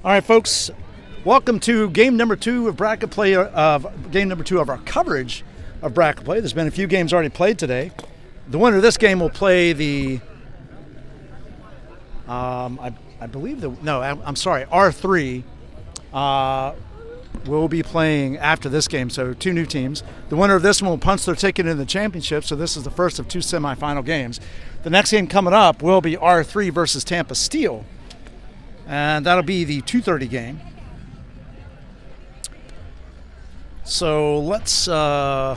All right, folks, welcome to game number 2 of bracket play, game number 2 of our coverage of bracket play. There's been a few games already played today. The winner of this game will play the, I believe R3 will be playing after this game, so 2 new teams. The winner of this one will punch their ticket in the championship, so this is the first of 2 semifinal games. The next game coming up will be R3 versus Tampa Steel, and that'll be the 2:30 game. So let's, bear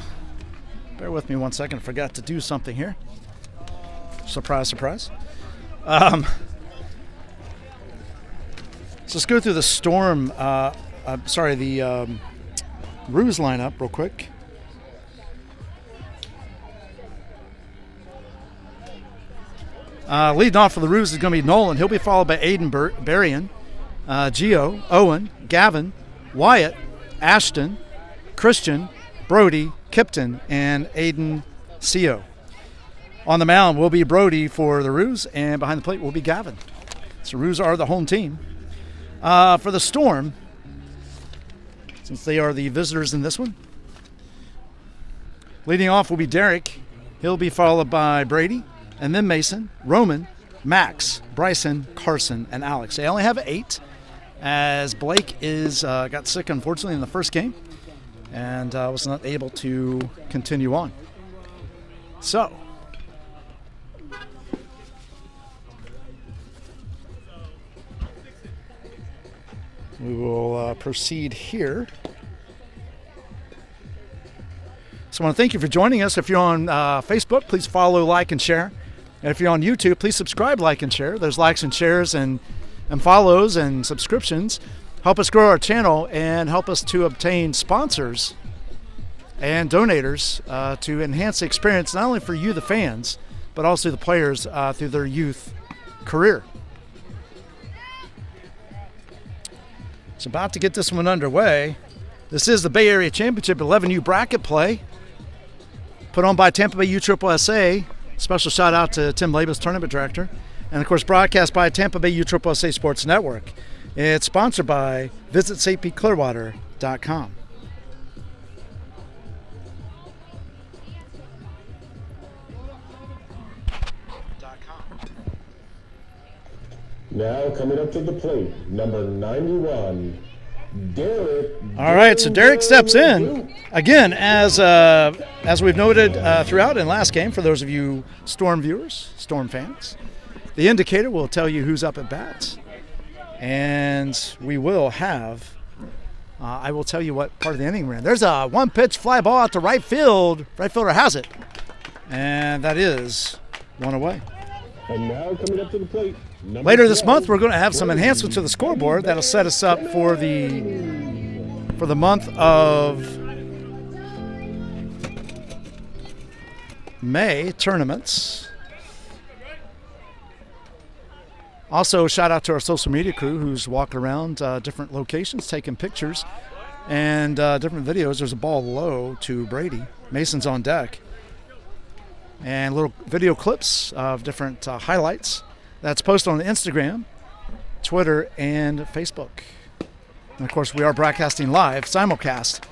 with me one second, I forgot to do something here. Surprise, surprise. So let's go through the Storm, the Roos lineup real quick. Leading off for the Roos is going to be Nolan. He'll be followed by Aiden Berrien, Gio, Owen, Gavin, Wyatt, Ashton, Christian, Brody, Kipton, and Aiden Co. On the mound will be Brody for the Roos, and behind the plate will be Gavin. So Roos are the home team. For the Storm, since they are the visitors in this one, leading off will be Derek. He'll be followed by Brady, and then Mason, Roman, Max, Bryson, Carson, and Alex. They only have 8, as Blake got sick, unfortunately, in the first game, and was not able to continue on. So, we will proceed here. So I want to thank you for joining us. If you're on Facebook, please follow, like, and share. And if you're on YouTube, please subscribe, like, and share. There's likes and shares and follows and subscriptions. Help us grow our channel and help us to obtain sponsors and donators to enhance the experience, not only for you, the fans, but also the players through their youth career. It's about to get this one underway. This is the Bay Area Championship 11U bracket play, put on by Tampa Bay USSSA. Special shout out to Tim Labus, tournament director, and of course broadcast by Tampa Bay USSSA Sports Network. It's sponsored by VisitStClearwater.com. Now coming up to the plate, number 91, Derek. All right, so Derek steps in again, as we've noted throughout in last game. For those of you Storm viewers, Storm fans, the indicator will tell you who's up at bats, and we will have. I will tell you what part of the inning we're in. There's a 1-pitch fly ball out to right field. Right fielder has it, and that is 1 away. And now coming up to the plate. Later this month, we're going to have some enhancements to the scoreboard that'll set us up for the month of May tournaments. Also, shout out to our social media crew who's walking around different locations, taking pictures and different videos. There's a ball low to Brady. Mason's on deck. And little video clips of different highlights. That's posted on Instagram, Twitter, and Facebook. And of course, we are broadcasting live, simulcast,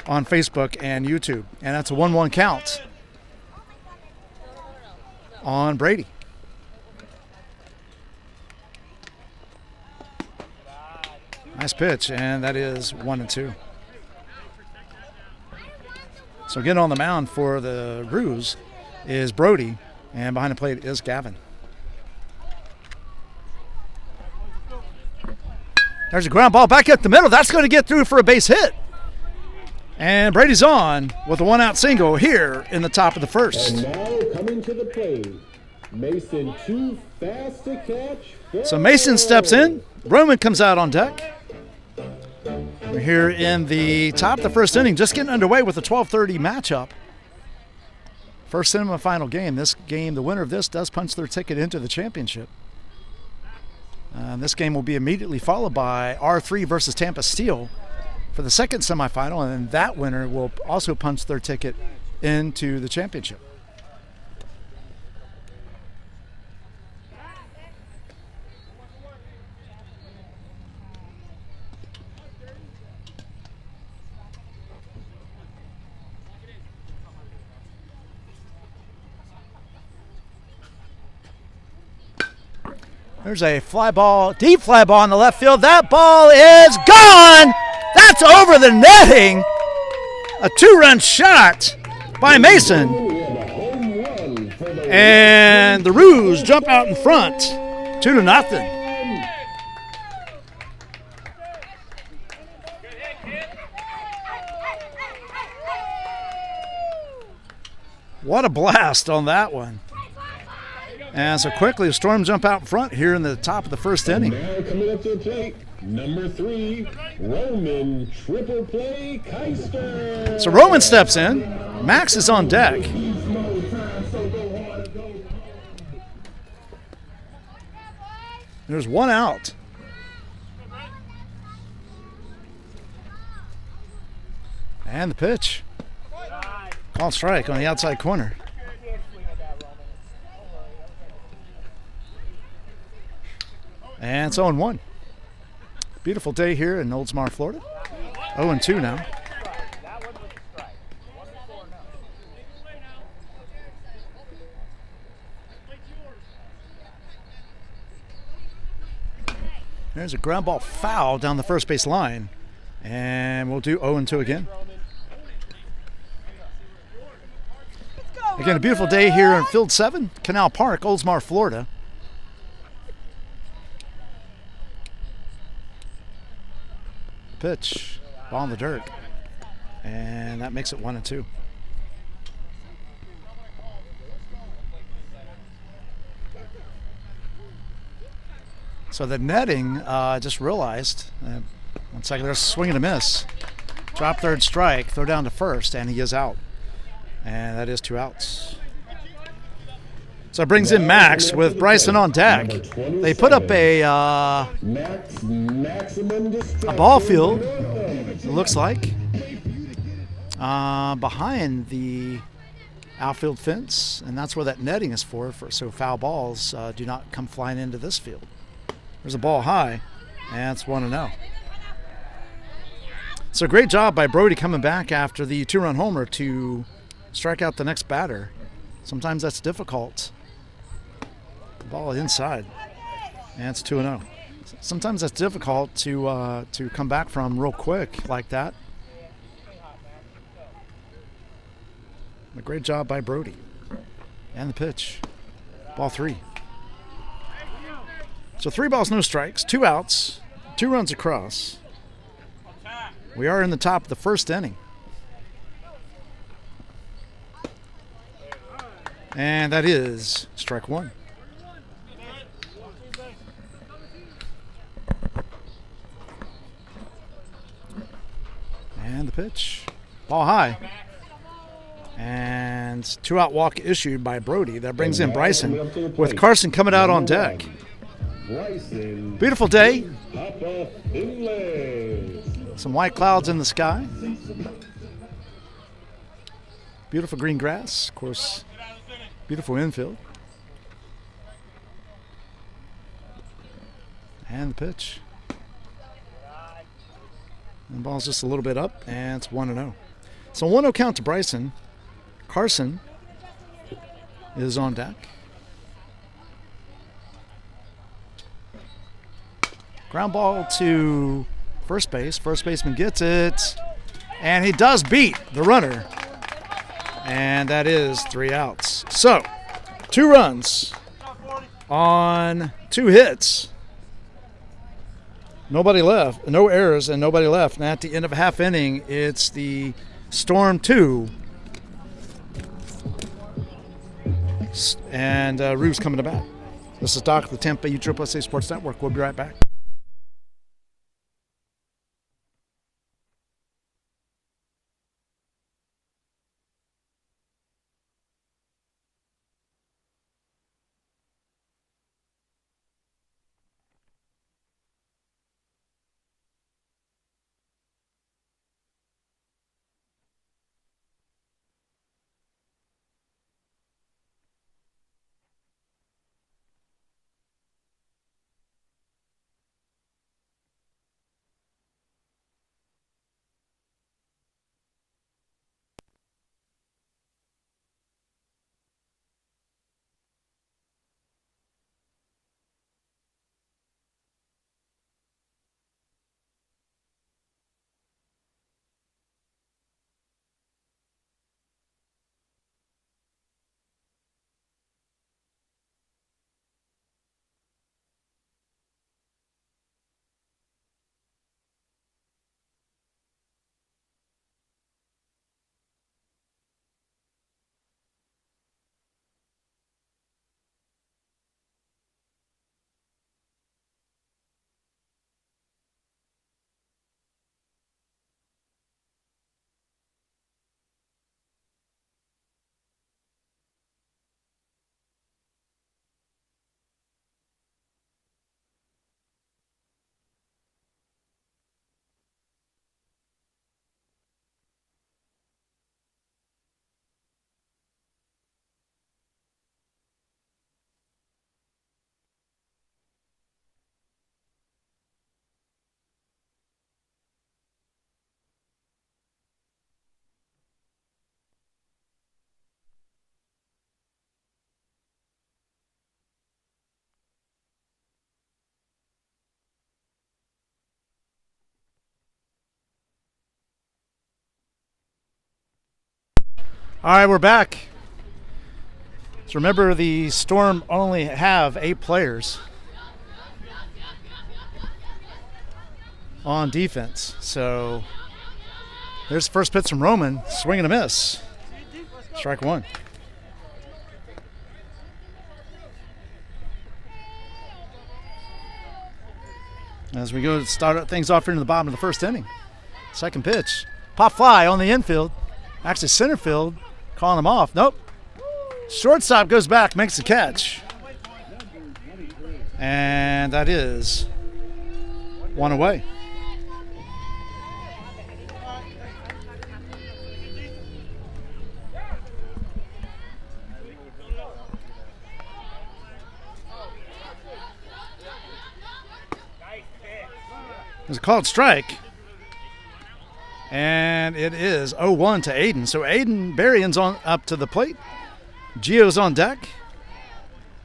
on Facebook and YouTube. And that's a 1-1 count on Brady. Nice pitch, and that is 1-2. So getting on the mound for the Roos is Brody, and behind the plate is Gavin. There's a ground ball back up the middle. That's going to get through for a base hit. And Brady's on with a 1-out single here in the top of the first. And now coming to the plate, Mason too fast to catch. So Mason steps in. Roman comes out on deck. We're here in the top of the first inning, just getting underway with the 12:30 matchup. First semifinal game. This game, the winner of this does punch their ticket into the championship. This game will be immediately followed by R3 versus Tampa Steel for the second semifinal, and then that winner will also punch their ticket into the championship. There's a fly ball, deep fly ball in the left field. That ball is gone. That's over the netting. A 2-run shot by Mason. And the Roos jump out in front, 2-0. What a blast on that one. And so quickly, the Storm jump out in front here in the top of the first inning. Now coming up to the plate, number 3, Roman triple play Keister. So Roman steps in. Max is on deck. There's one out. And the pitch. Called strike on the outside corner. And it's 0-1. Beautiful day here in Oldsmar, Florida. 0-2 now. There's a ground ball foul down the first base line. And we'll do 0-2 again. Again, a beautiful day here in Field 7, Canal Park, Oldsmar, Florida. Pitch, ball in the dirt. And that makes it 1-2. So the netting, I just realized, 1 second, there's a swing and a miss. Drop third strike, throw down to first, and he is out. And that is 2 outs. So it brings in Max with Bryson on deck. They put up a ball field, it looks like, behind the outfield fence, and that's where that netting is for so foul balls do not come flying into this field. There's a ball high, and it's 1-0. So great job by Brody coming back after the 2-run homer to strike out the next batter. Sometimes that's difficult. The ball inside, and it's 2-0. Sometimes that's difficult to come back from real quick like that. A great job by Brody. And the pitch. Ball 3. So 3 balls, no strikes, 2 outs, 2 runs across. We are in the top of the first inning. And that is strike 1. And the pitch. Ball high. And 2-out walk issued by Brody. That brings in Bryson with Carson coming out on deck. Beautiful day. Some white clouds in the sky. Beautiful green grass. Of course, beautiful infield. And the pitch. And the ball's just a little bit up, and it's 1-0. So 1-0 count to Bryson. Carson is on deck. Ground ball to first base. First baseman gets it, and he does beat the runner. And that is 3 outs. So, 2 runs on 2 hits. Nobody left, no errors, and nobody left. And at the end of a half inning, it's the Storm 2. And Roos coming to bat. This is Doc of the Tampa USSSA Sports Network. We'll be right back. All right, we're back. So remember, the Storm only have 8 players on defense. So there's the first pitch from Roman. Swing and a miss. Strike one. As we go to start things off here in the bottom of the first inning. Second pitch. Pop fly on the infield. Actually, center field calling him off. Nope. Shortstop goes back, makes the catch. And that is one away. There's a called strike. And it is 0-1 to Aiden. So Aiden Berrien's on up to the plate. Gio's on deck.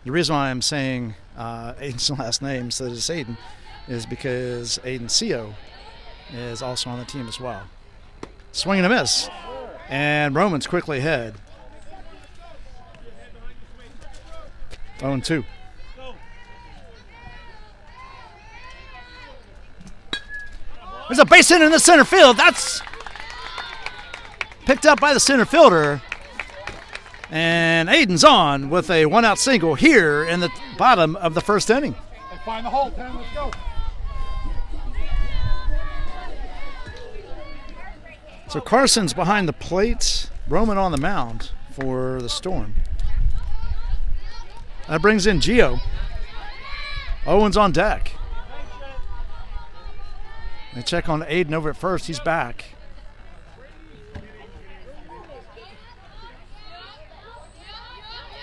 The reason why I'm saying Aiden's last name instead of just Aiden is because Aiden Cio is also on the team as well. Swing and a miss. And Roman's quickly ahead. 0-2. There's a base hit in the center field. That's picked up by the center fielder. And Aiden's on with a 1-out single here in the bottom of the first inning. And find the hole, 10, let's go. So Carson's behind the plate. Roman on the mound for the Storm. That brings in Gio. Owen's on deck. They check on Aiden over at first. He's back.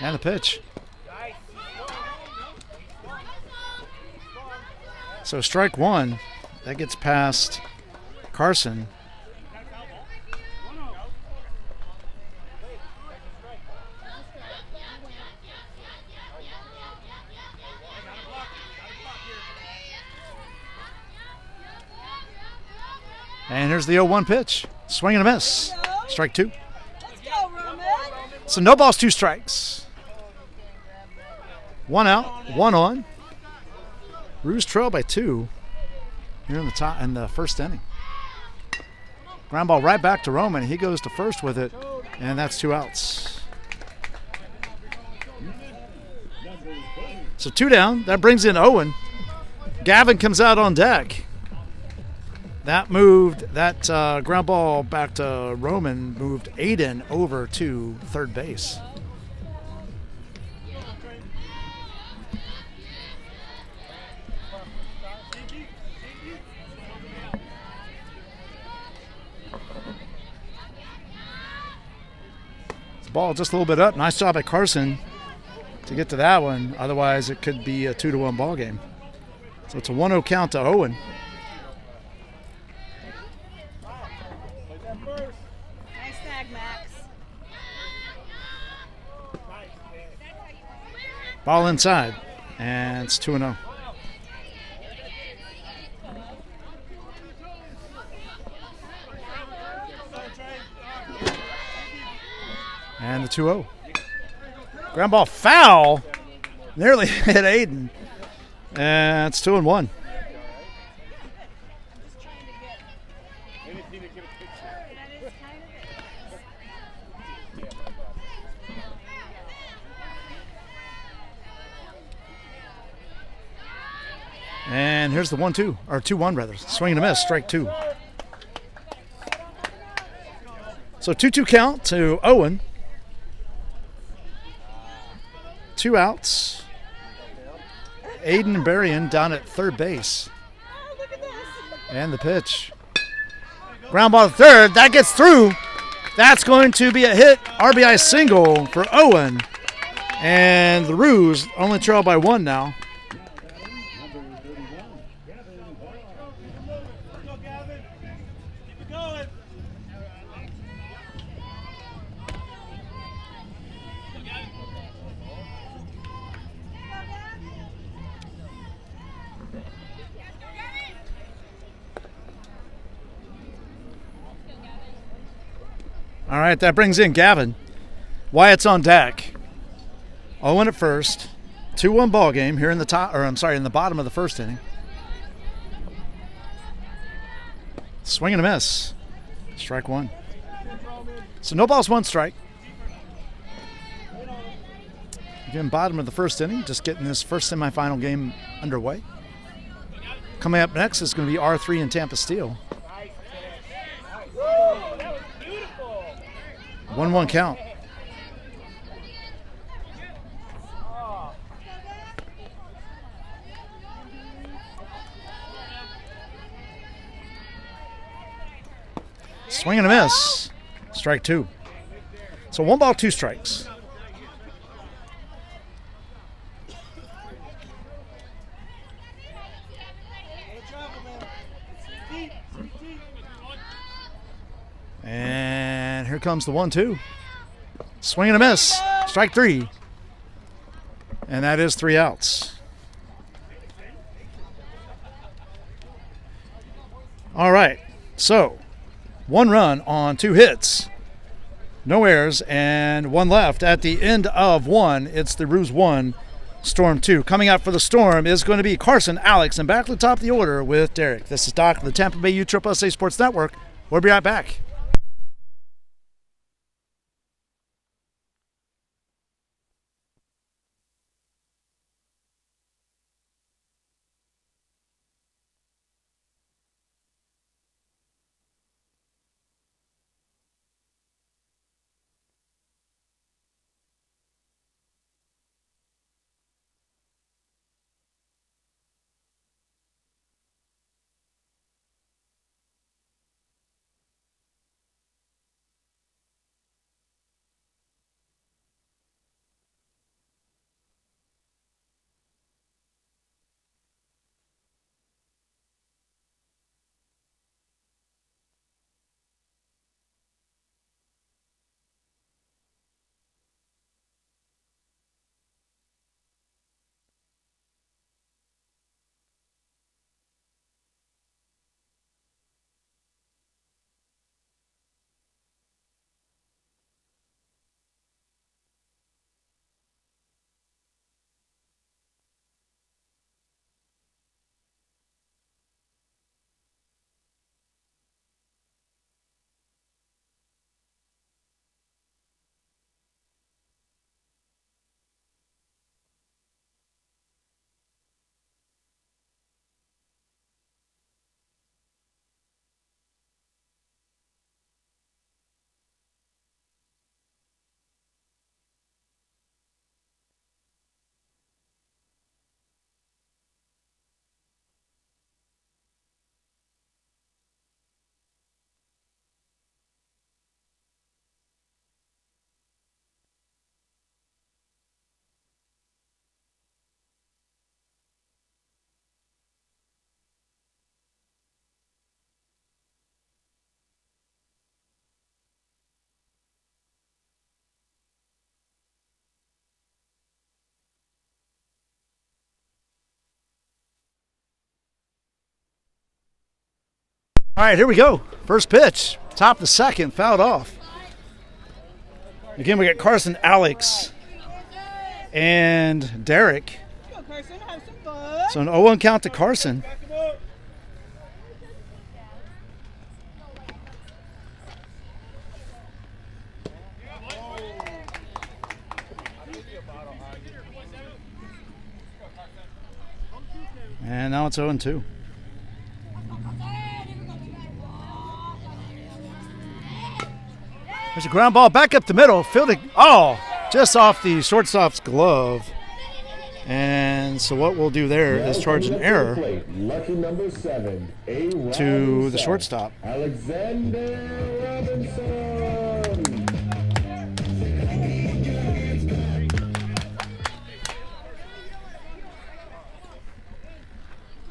And the pitch. So strike one. That gets past Carson. And here's the 0-1 pitch. Swing and a miss. Strike two. Let's go, Roman. So no balls, 2 strikes. 1 out, 1 on. Roos trail by 2 here in the first inning. Ground ball right back to Roman. He goes to first with it, and that's 2 outs. So 2 down. That brings in Owen. Gavin comes out on deck. That ground ball back to Roman moved Aiden over to third base. The ball just a little bit up. Nice job by Carson to get to that one. Otherwise, it could be a 2-1 ball game. So it's a 1-0 count to Owen. Nice tag, Max. Ball inside, and it's 2-0. And the 2-0. Ground ball foul. Nearly hit Aiden. And it's 2-1. And here's the 1-2, or 2-1 rather. Swing and a miss, strike 2. So 2-2 count to Owen. 2 outs. Aiden and Berrien down at third base. And the pitch. Ground ball to third. That gets through. That's going to be a hit. RBI single for Owen. And the Roos only trail by 1 now. All right, that brings in Gavin. Wyatt's on deck. 0-1 at first. 2-1 ball game here in the in the bottom of the first inning. Swing and a miss. Strike one. So no balls, one strike. Again, bottom of the first inning, just getting this first semifinal game underway. Coming up next is going to be R3 and Tampa Steel. 1-1 count. Swing and a miss. Strike two. So 1 ball, 2 strikes. And here comes the 1-2. Swing and a miss. Strike 3. And that is 3 outs. All right. So 1 run on 2 hits. No errors and 1 left. At the end of 1, it's the Roos 1, Storm 2. Coming out for the Storm is going to be Carson, Alex, and back to the top of the order with Derek. This is Doc of the Tampa Bay USSSA Sports Network. We'll be right back. All right, here we go. First pitch. Top of the second, fouled off. Again, we got Carson, Alex, and Derek. So an 0-1 count to Carson. And now it's 0-2. There's a ground ball back up the middle. Fielding, just off the shortstop's glove. And so what we'll do there is charge an error Lucky number 7, to the shortstop. Alexander Robinson.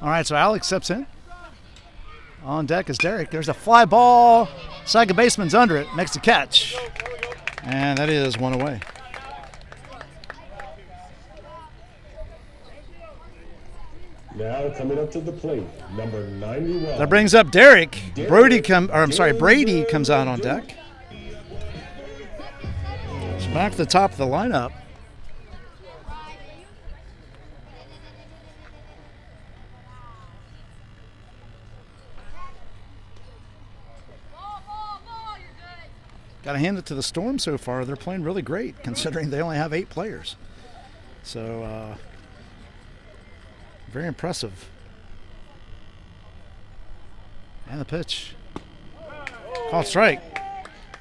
All right, so Alex steps in. On deck is Derek. There's a fly ball. Second baseman's under it. Makes the catch. And that is 1 away. Now coming up to the plate, number 91. That brings up Derek. Brady comes out on deck. So back to the top of the lineup. Got to hand it to the Storm so far. They're playing really great considering they only have 8 players. So, very impressive. And the pitch. Called strike.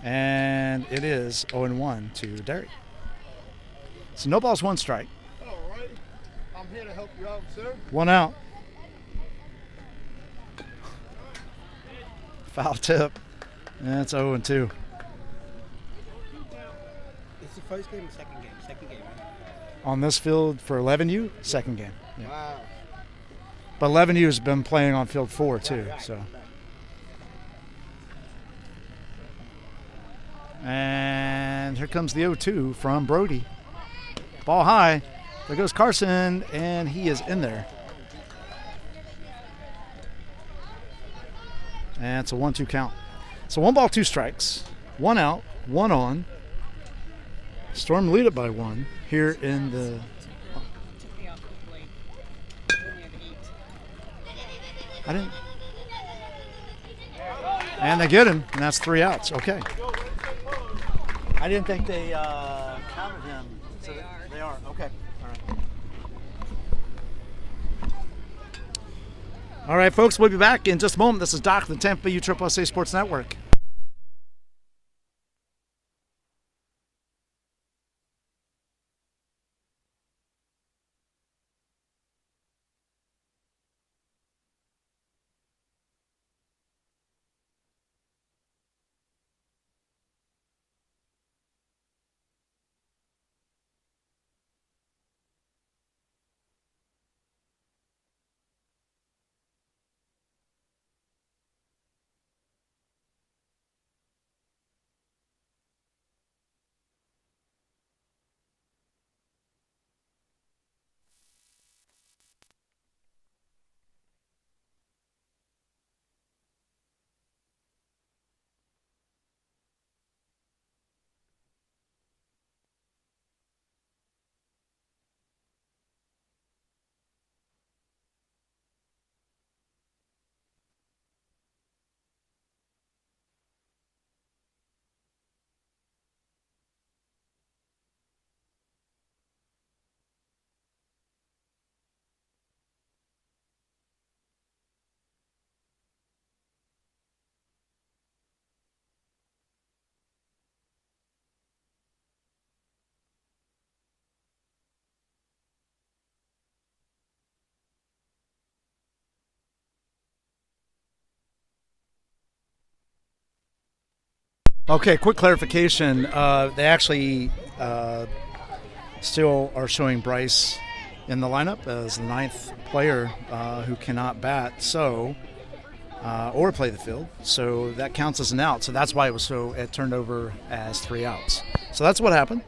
And it is 0-1 to Derry. So no balls, 1 strike. All right. I'm here to help you out, sir. 1 out. Foul tip. And it's 0-2. It's the first game or second game? Second game, right? On this field for 11U, second game. Yeah. Wow. But 11U has been playing on field 4 too. So. And here comes the 0-2 from Brody. Ball high. There goes Carson, and he is in there. And it's a 1-2 count. So 1 ball, 2 strikes. 1 out, 1 on. Storm lead it by 1 here in the. I didn't. And they get him, and that's 3 outs. Okay. I didn't think they counted him. So they are. Okay. All right. All right, folks. We'll be back in just a moment. This is Doc, the Tampa Bay USSSA Sports Network. Okay, quick clarification. They actually still are showing Bryce in the lineup as the 9th player who cannot bat or play the field. So that counts as an out. So that's why it turned over as 3 outs. So that's what happened.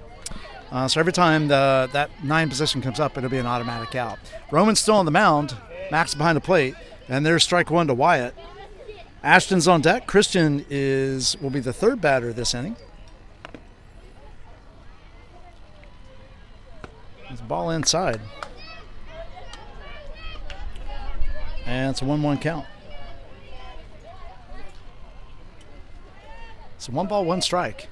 So every time that 9 position comes up, it'll be an automatic out. Roman's still on the mound. Max behind the plate. And there's strike 1 to Wyatt. Ashton's on deck. Christian will be the 3rd batter this inning. It's ball inside. And it's a 1-1 count. So 1 ball, 1 strike.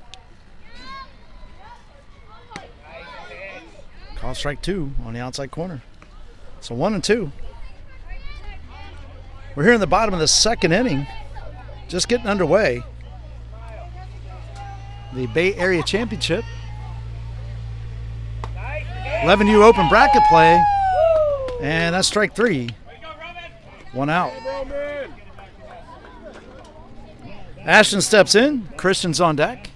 Call strike 2 on the outside corner. So 1-2. We're here in the bottom of the 2nd inning. Just getting underway. The Bay Area Championship. 11U open bracket play. And that's strike 3. 1 out. Ashton steps in. Christian's on deck.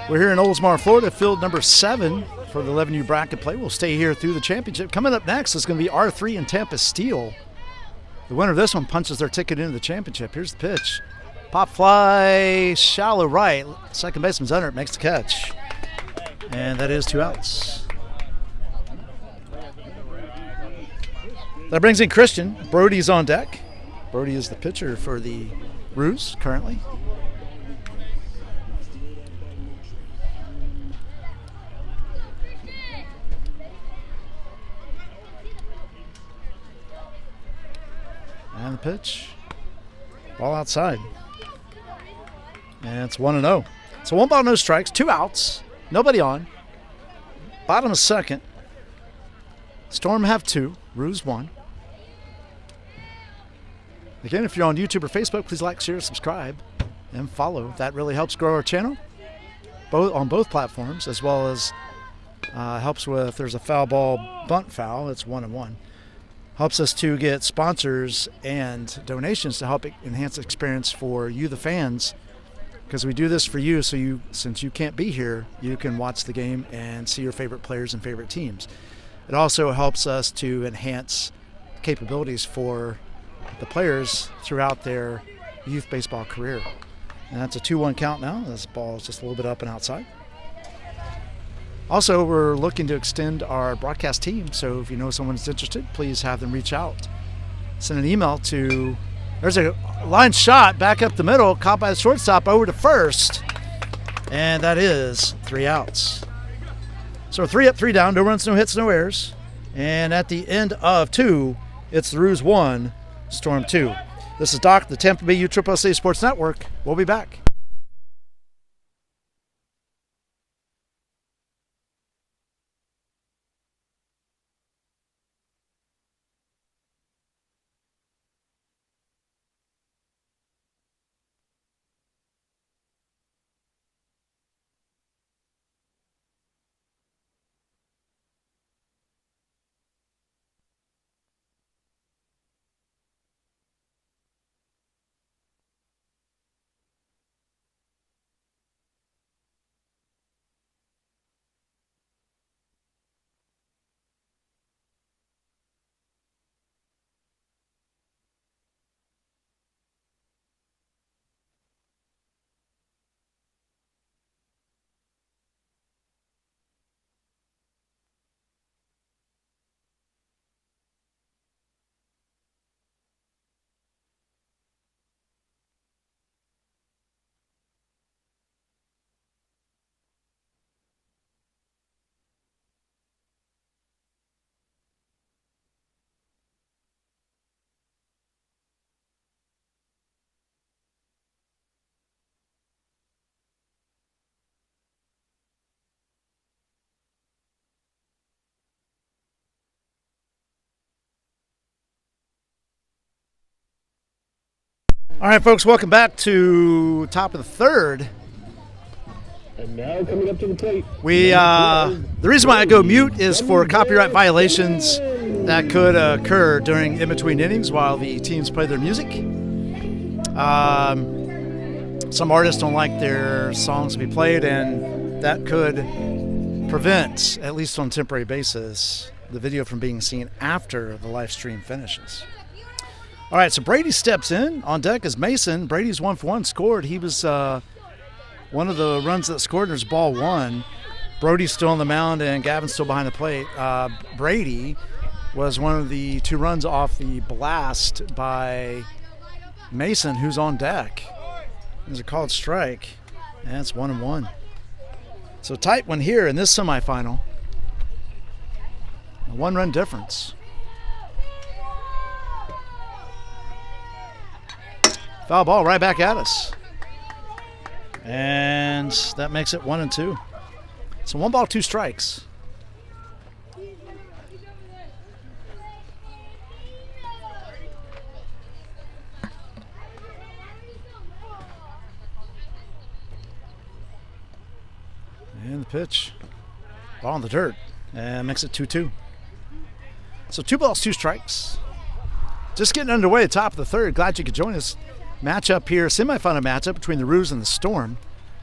We're here in Oldsmar, Florida, field number 7 for the 11U bracket play. We'll stay here through the championship. Coming up next is going to be R3 and Tampa Steel. The winner of this one punches their ticket into the championship. Here's the pitch. Pop fly, shallow right. Second baseman's under it, makes the catch. And that is 2 outs. That brings in Christian. Brody's on deck. Brody is the pitcher for the Roos currently. pitch. Ball outside. And it's 1-0. So 1 ball, no strikes, 2 outs, nobody on. Bottom of second. Storm have 2, Roos 1. Again, if you're on YouTube or Facebook, please like, share, subscribe, and follow. That really helps grow our channel on both platforms, as well as helps with, there's a foul ball bunt foul, it's 1-1. Helps us to get sponsors and donations to help enhance the experience for you, the fans, because we do this for you, so since you can't be here, you can watch the game and see your favorite players and favorite teams. It also helps us to enhance capabilities for the players throughout their youth baseball career. And that's a 2-1 count now. This ball is just a little bit up and outside. Also, we're looking to extend our broadcast team, so if you know someone that's interested, please have them reach out. Send an email to, there's a line shot back up the middle, caught by the shortstop over to first, and that is 3 outs. So 3 up, 3 down, no runs, no hits, no errors. And at the end of 2, it's the Roos 1, Storm 2. This is Doc, the Tampa Bay USSSA Sports Network. We'll be back. All right, folks, welcome back to top of the third. And now coming up to the plate. The reason why I go mute is for copyright violations that could occur during in-between innings while the teams play their music. Some artists don't like their songs to be played, and that could prevent, at least on a temporary basis, the video from being seen after the live stream finishes. All right, so Brady steps in. On deck is Mason. Brady's 1 for 1, scored. He was one of the runs that scored. There's ball 1. Brody's still on the mound, and Gavin's still behind the plate. Brady was one of the 2 runs off the blast by Mason, who's on deck. There's a called strike, and it's 1-1. So tight one here in this semifinal. A 1-run difference. Foul ball right back at us. And that makes it 1-2. So 1 ball, 2 strikes. And the pitch. Ball in the dirt. And makes it 2-2. So 2 balls, 2 strikes. Just getting underway at the top of the third. Glad you could join us. Matchup here, semifinal matchup between the Roos and the Storm.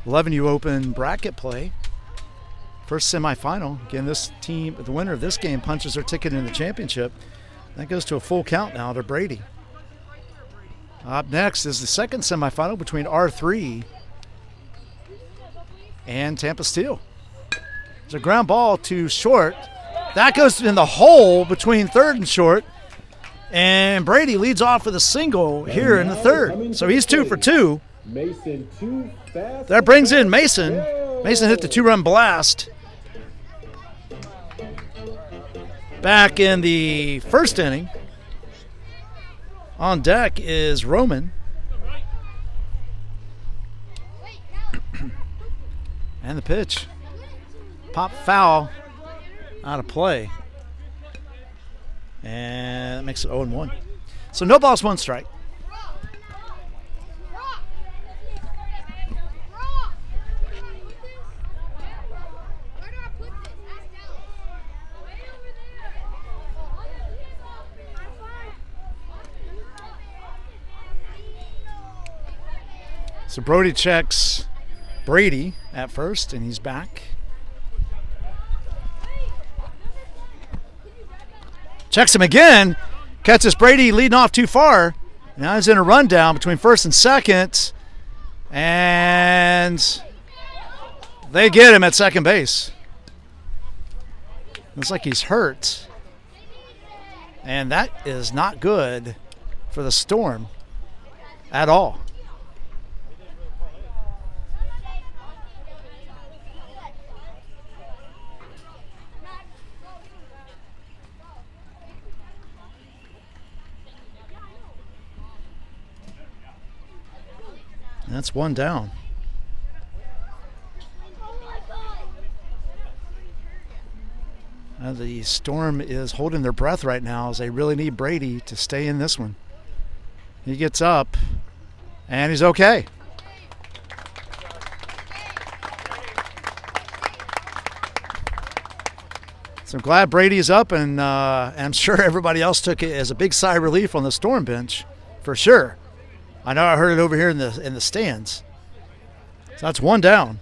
11U Open bracket play. First semifinal. Again, this team, the winner of this game, punches their ticket in the championship. That goes to a full count now to Brady. Up next is the second semifinal between R3 and Tampa Steel. There's a ground ball to short. That goes in the hole between third and short. And Brady leads off with a single here in the third. So he's 2 for 2. Mason, 2 fast. That brings in Mason. Mason hit the 2-run blast back in the first inning On deck is Roman. And the pitch. Pop foul out of play. And that makes it 0-1. So no balls, 1 strike. So Brody checks Brady at first, and he's back. Checks him again. Catches Brady leading off too far. Now he's in a rundown between first and second. And they get him at second base. Looks like he's hurt. And that is not good for the Storm at all. That's 1 down. The Storm is holding their breath right now as they really need Brady to stay in this one. He gets up, and he's okay. So I'm glad Brady's up, and I'm sure everybody else took it as a big sigh of relief on the Storm bench, for sure. I know I heard it over here in the stands. So that's 1 down.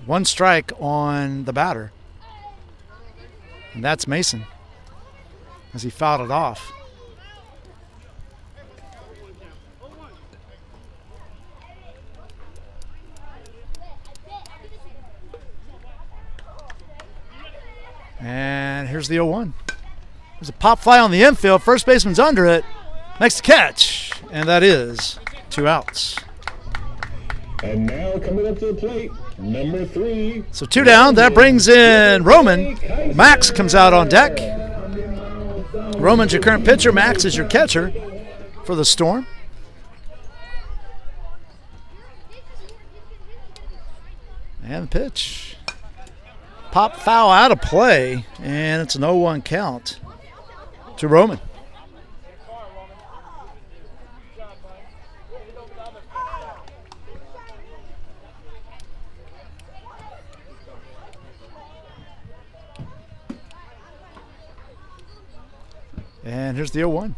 1 strike on the batter. And that's Mason as he fouled it off. And here's the 0-1. There's a pop fly on the infield. First baseman's under it. Makes the catch. And that is 2 outs. And now coming up to the plate, number 3. So 2 down. That brings in Roman. Max comes out on deck. Roman's your current pitcher. Max is your catcher for the Storm. And the pitch. Pop foul out of play. And it's an 0-1 count to Roman. And here's the 0-1.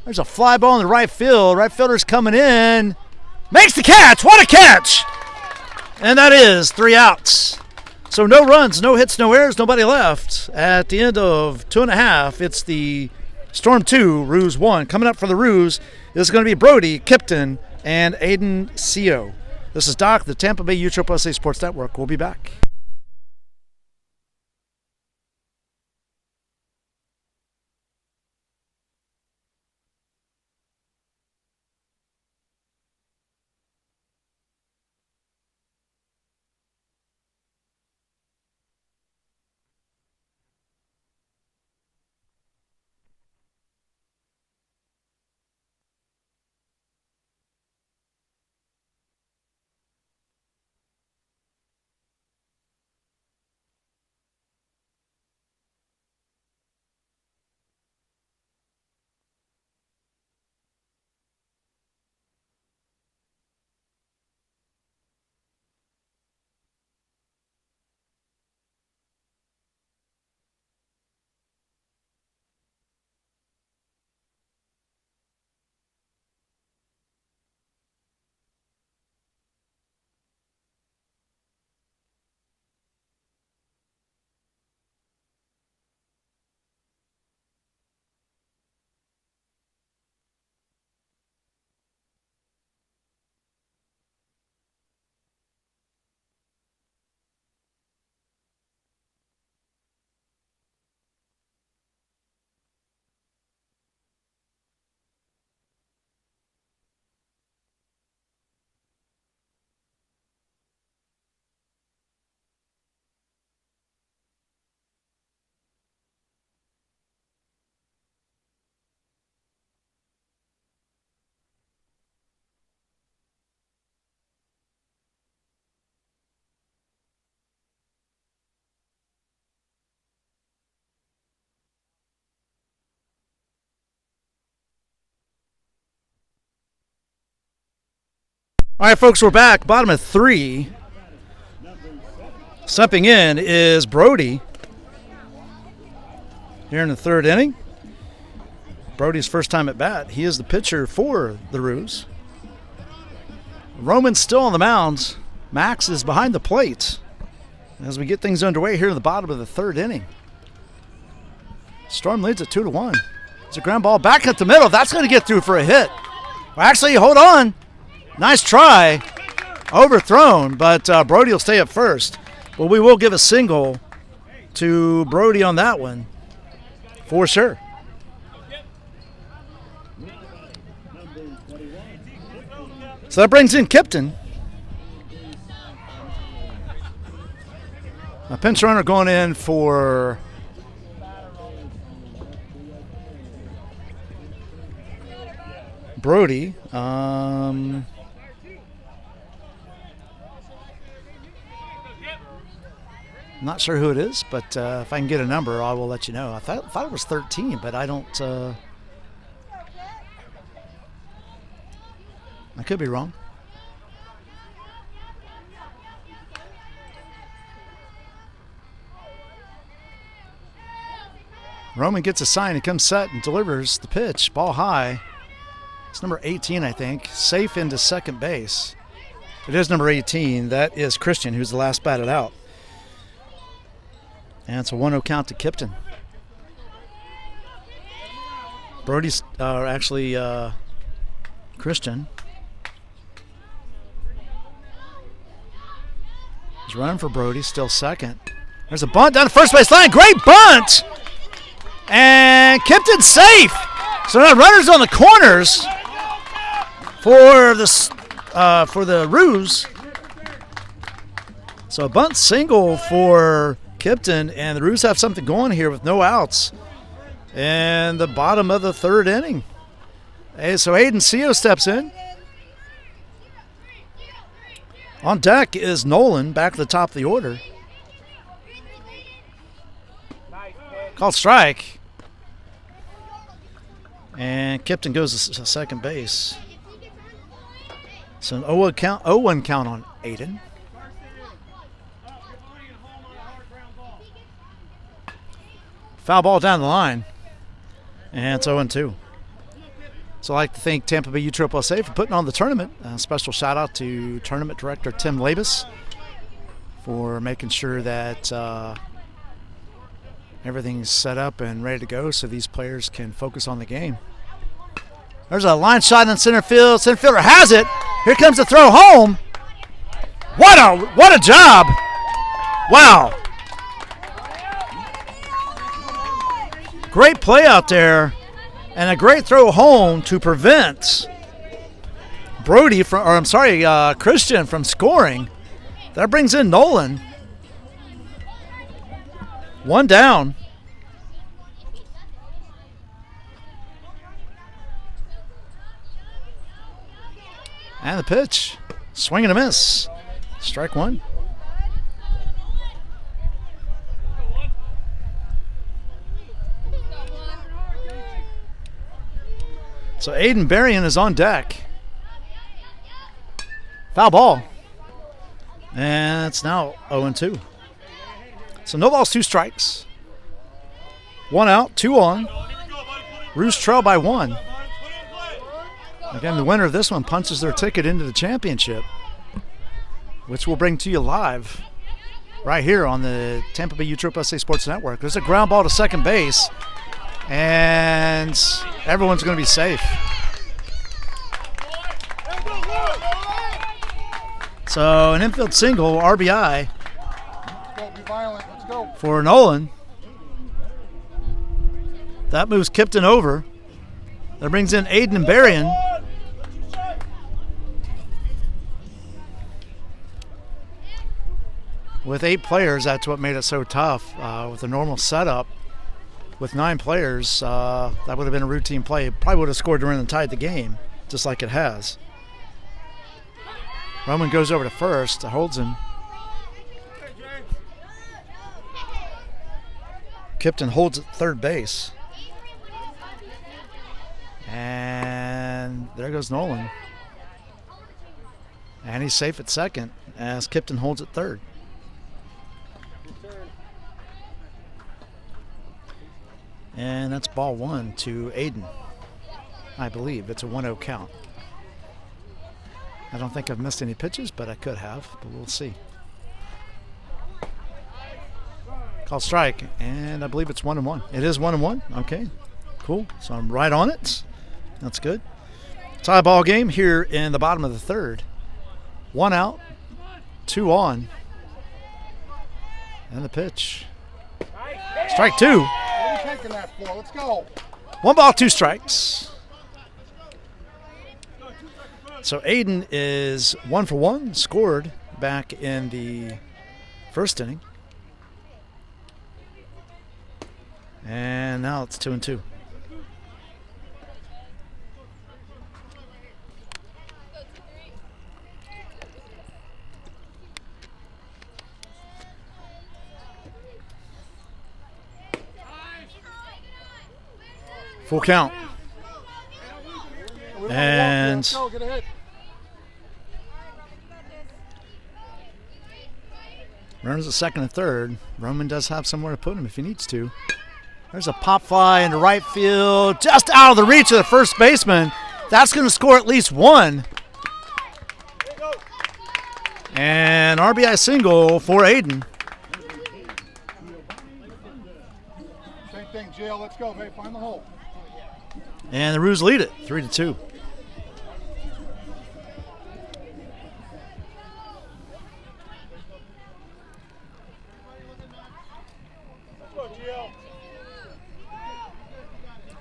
There's a fly ball in the right field. Right fielder's coming in. Makes the catch. What a catch! And that is 3 outs. So no runs, no hits, no errors, nobody left. At the end of 2.5, it's the Storm 2, Roos 1. Coming up for the Roos is going to be Brody, Kipton, and Aiden Seo. This is Doc, the Tampa Bay USSSA Sports Network. We'll be back. All right, folks, we're back. Bottom of 3. Stepping in is Brody here in the 3rd inning. Brody's first time at bat. He is the pitcher for the Roos. Roman's still on the mound. Max is behind the plate as we get things underway here in the bottom of the 3rd inning. Storm leads at 2-1. It's a ground ball back at the middle. That's going to get through for a hit. Well, actually, hold on. Nice try. Overthrown, but Brody will stay at first. But we will give a single to Brody on that one for sure. So that brings in Kipton. A pinch runner going in for Brody. Not sure who it is, but if I can get a number, I will let you know. I thought it was 13, but I don't. I could be wrong. Roman gets a sign. He comes set and delivers the pitch. Ball high. It's number 18, I think. Safe into second base. It is number 18. That is Christian, who's the last batted out. And it's a 1-0 count to Kipton. Brody's Christian. He's running for Brody, still second. There's a bunt down the first base line. Great bunt! And Kipton safe. So now runners on the corners for the Roos. So a bunt single for Kipton, and the Roos have something going here with no outs. And the bottom of the 3rd inning. Hey, so Aiden Seo steps in. On deck is Nolan, back at the top of the order. Called strike. And Kipton goes to second base. So an 0-1 count on Aiden. Foul ball down the line. And it's 0-2. So I'd like to thank Tampa Bay USSSA for putting on the tournament. A special shout out to tournament director Tim Labus for making sure that everything's set up and ready to go so these players can focus on the game. There's a line shot in center field. Center fielder has it. Here comes the throw home. What a job. Wow. Great play out there. And a great throw home to prevent Christian from scoring. That brings in Nolan. 1 down. And the pitch. Swing and a miss. Strike 1. So Aiden Berrien is on deck. Foul ball. And it's now 0-2. So no balls, 2 strikes. 1 out, 2 on. Roos trail by 1. Again, the winner of this one punches their ticket into the championship, which we'll bring to you live right here on the Tampa Bay USSSA Sports Network. There's a ground ball to second base, and everyone's going to be safe. So an infield single, RBI for Nolan. That moves Kipton over. That brings in Aiden Berrien. With 8 players, that's what made it so tough. With a normal setup, with 9 players, that would have been a routine play. Probably would have scored to run and tied the game, just like it has. Roman goes over to first, holds him. Kipton holds at third base. And there goes Nolan. And he's safe at second as Kipton holds at third. And that's ball 1 to Aiden. I believe it's a 1-0 count. I don't think I've missed any pitches, but I could have, but we'll see. Call strike, and I believe it's 1-1. It is 1-1. Okay, cool. So I'm right on it. That's good. Tie ball game here in the bottom of the third. 1 out, 2 on. And the pitch. Strike 2. What are you taking that for? Let's go. 1 ball, 2 strikes. So Aiden is 1 for 1, scored back in the first inning. And now it's 2-2. Full count. And Let's go, get a hit. runners at second and third. Roman does have somewhere to put him if he needs to. There's a pop fly into right field, just out of the reach of the first baseman. That's going to score at least 1. And RBI single for Aiden. Same thing, Jill. Let's go, babe. Find the hole. And the Roos lead it 3-2.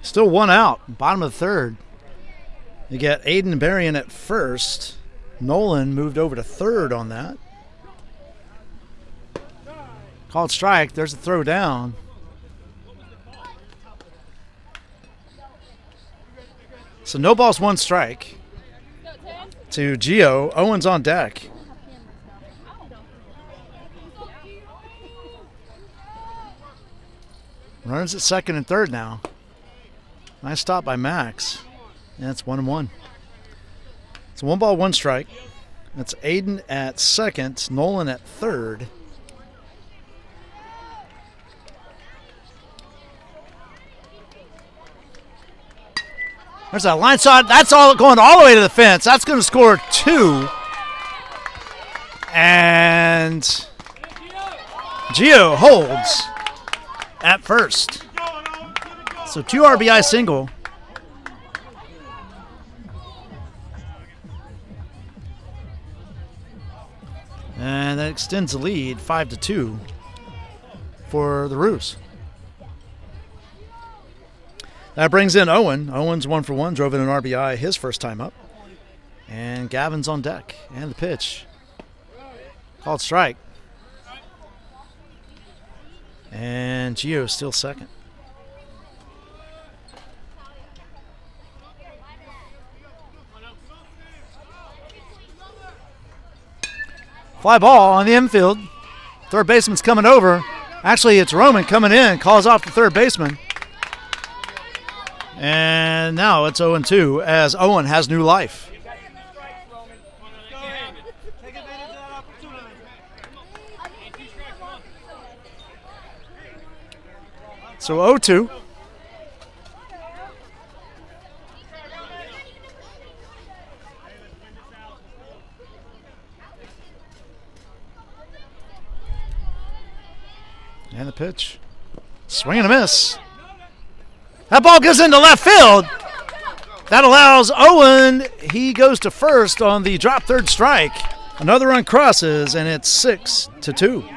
Still 1 out, bottom of the third. You get Aiden Berrien at first. Nolan moved over to third on that. Called strike. There's a throw down. So no balls, 1 strike to Gio. Owens on deck. Runners at second and third now. Nice stop by Max. And it's 1-1. It's 1 ball, 1 strike. That's Aiden at second, Nolan at third. There's that line shot. That's all going all the way to the fence. That's going to score 2. And Gio holds at first. So 2 RBI single. And that extends the lead 5-2 for the Roos. That brings in Owen. Owen's 1 for 1, drove in an RBI his first time up. And Gavin's on deck. And the pitch. Called strike. And Gio still second. Fly ball on the infield. Third baseman's coming over. Actually, it's Roman coming in. Calls off the third baseman. And now it's 0-2 as Owen has new life. So 0-2. And the pitch. Swing and a miss. That ball goes into left field. That allows Owen. He goes to first on the drop third strike. Another run crosses, and it's 6-2.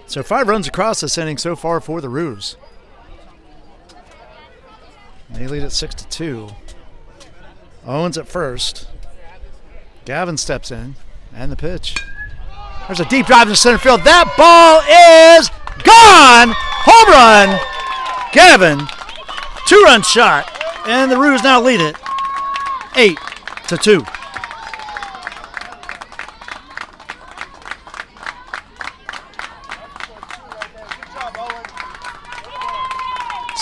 So 5 runs across this inning so far for the Roos. They lead at 6-2. Owens at first. Gavin steps in. And the pitch. There's a deep drive in center field. That ball is gone! Home run! Gavin. 2-run shot. And the Roos now lead it 8-2.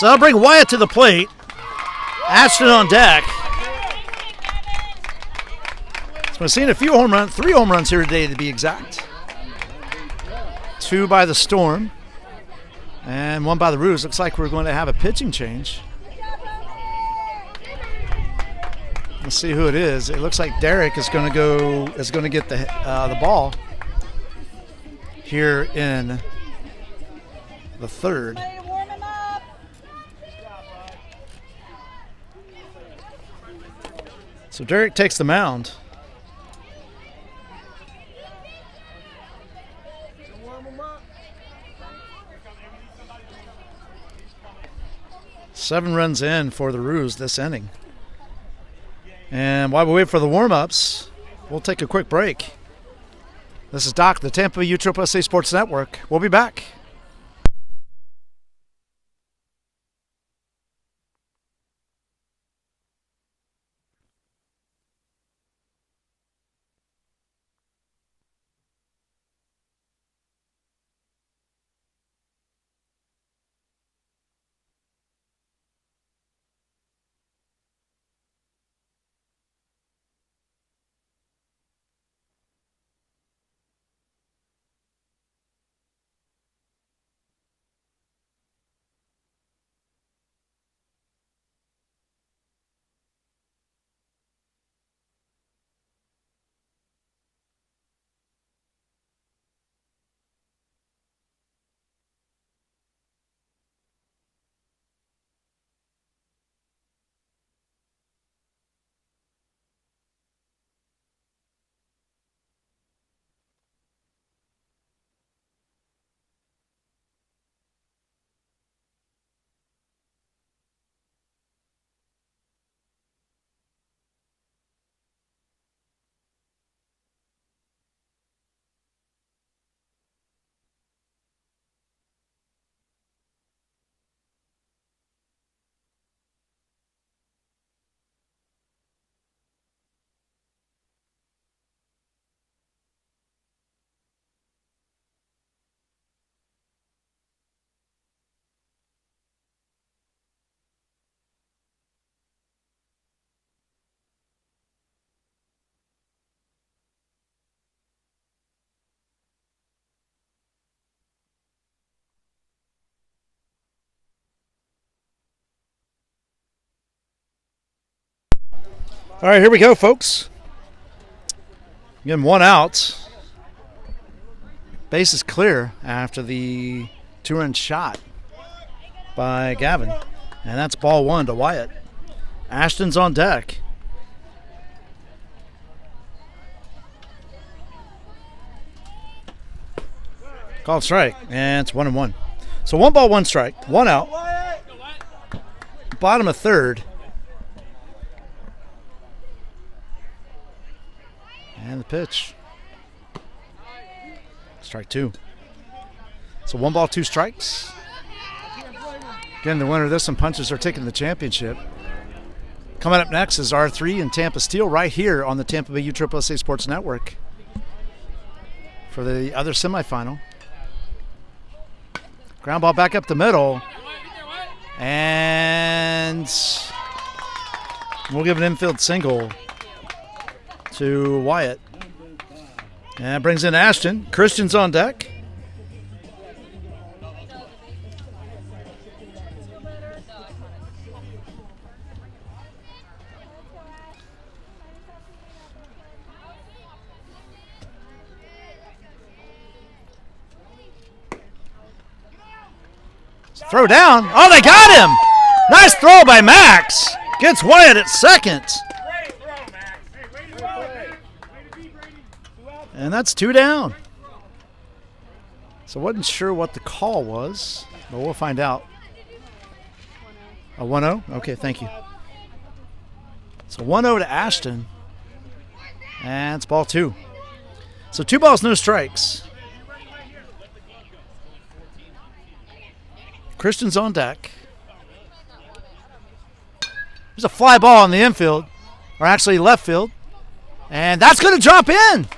So that'll bring Wyatt to the plate. Ashton on deck. So we've seen a few home runs, 3 home runs here today to be exact. 2 by the Storm and 1 by the Roos. Looks like we're going to have a pitching change. Let's see who it is. It looks like Derek is going to get the ball here in the third. So Derek takes the mound. Seven runs in for the Roos this inning. And while we wait for the warm-ups, we'll take a quick break. This is Doc, the Tampa Bay USSSA Sports Network. We'll be back. All right, here we go, folks. Again, 1 out. Base is clear after the 2-run shot by Gavin. And that's ball 1 to Wyatt. Ashton's on deck. Called strike, and it's 1-1. So 1 ball, 1 strike, 1 out. Bottom of third. And the pitch. Strike 2. So 1 ball, 2 strikes. Again, the winner of this one punches are taking the championship. Coming up next is R3 and Tampa Steel right here on the Tampa Bay USSSA Sports Network for the other semifinal. Ground ball back up the middle. And we'll give an infield single to Wyatt. And that brings in Ashton. Christian's on deck. Throw down. Oh, they got him. Nice throw by Max. Gets Wyatt at second. And that's 2 down. So wasn't sure what the call was, but we'll find out. A 1-0? Okay, thank you. So 1-0 to Ashton. And it's ball 2. So 2 balls, no strikes. Christian's on deck. There's a fly ball in the infield, or actually left field. And that's going to drop in.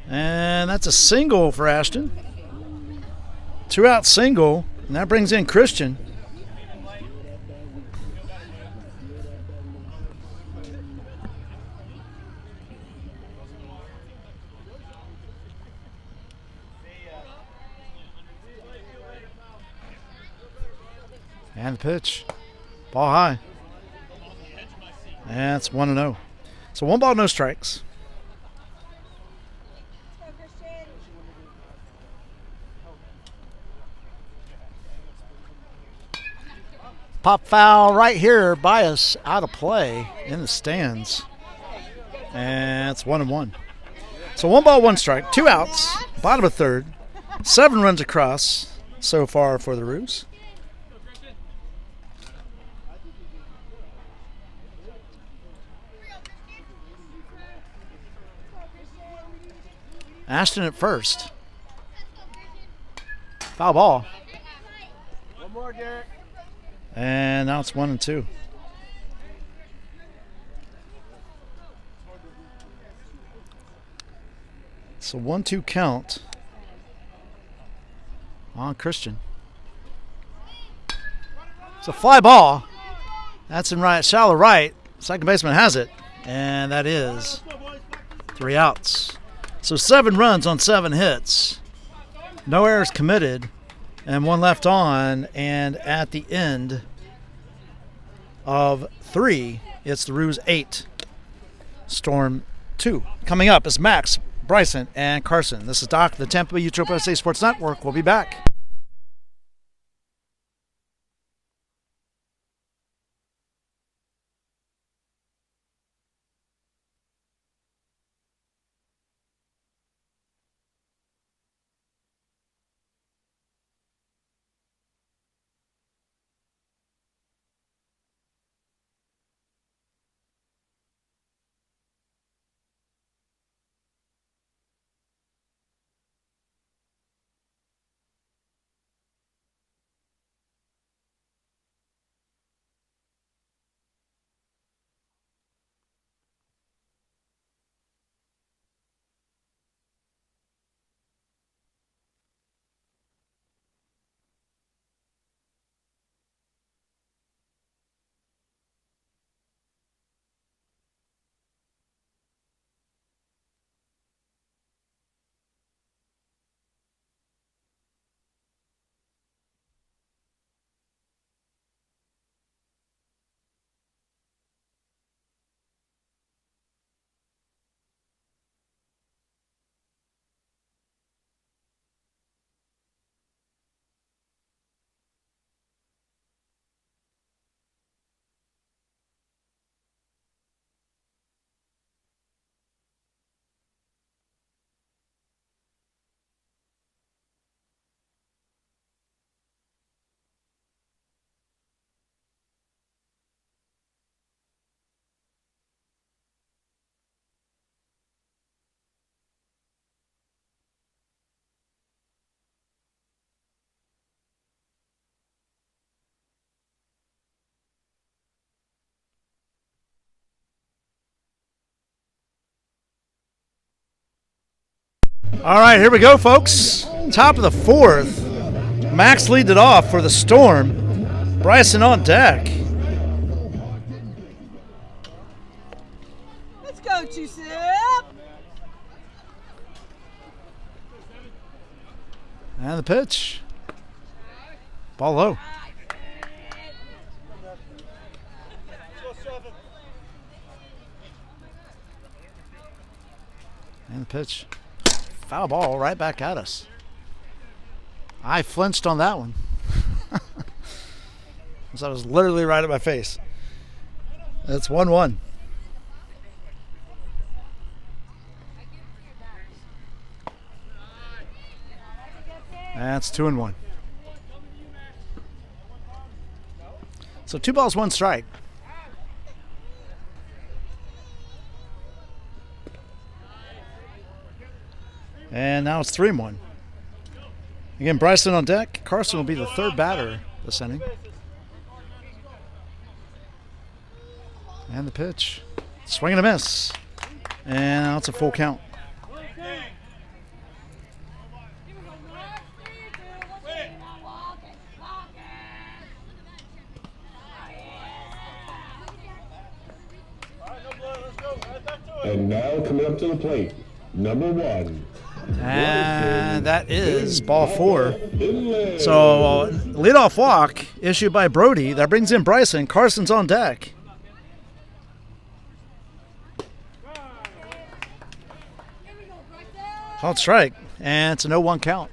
And that's a single for Ashton. 2-out single, and that brings in Christian. And the pitch. Ball high. And it's 1-0. So 1 ball, no strikes. Pop foul right here by us, out of play in the stands. And it's 1-1. So 1 ball, 1 strike, 2 outs, bottom of third, 7 runs across so far for the Roos. Ashton at first. Foul ball. One more, Derek. And now it's 1-2. So 1-2 count on Christian. It's a fly ball. That's in right, shallow right. Second baseman has it. And that is 3 outs. So 7 runs on 7 hits. No errors committed. And 1 left on. And at the end of 3, it's the Roos 8, Storm 2. Coming up is Max, Bryson, and Carson. This is Doc, the Tampa Bay USSA Sports Network. We'll be back. All right, here we go, folks. Top of the 4th. Max leads it off for the Storm. Bryson on deck. Let's go, Two-Sip. And the pitch. Ball low. And the pitch. Foul ball right back at us. I flinched on that one. So I was literally right at my face. It's 1-1. That's 2-1. So 2 balls, 1 strike. And now it's 3-1. Again, Bryson on deck. Carson will be the 3rd batter this inning. And the pitch. Swing and a miss. And now it's a full count. And now coming up to the plate, number 1. And that is ball 4. Finlay. So leadoff walk issued by Brody. That brings in Bryson. Carson's on deck. Called strike, and it's an 0-1 count.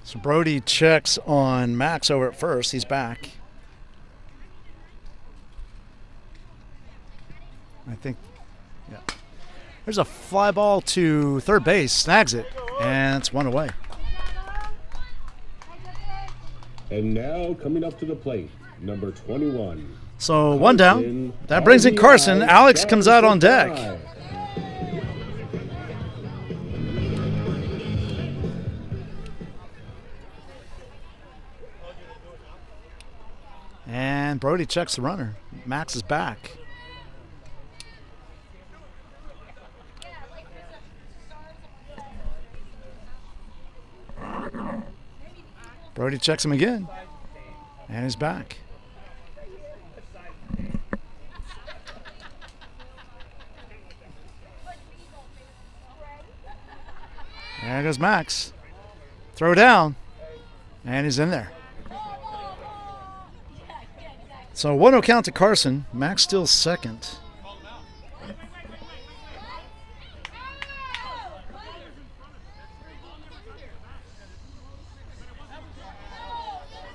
So Brody checks on Max over at first. He's back. I think, yeah. There's a fly ball to third base, snags it, and it's 1 away. And now coming up to the plate, number 21. So 1 down. That brings in Carson. Alex comes out on deck. And Brody checks the runner. Max is back. Brody checks him again. And he's back. There goes Max. Throw down. And he's in there. So 1-0 count to Carson. Max still second.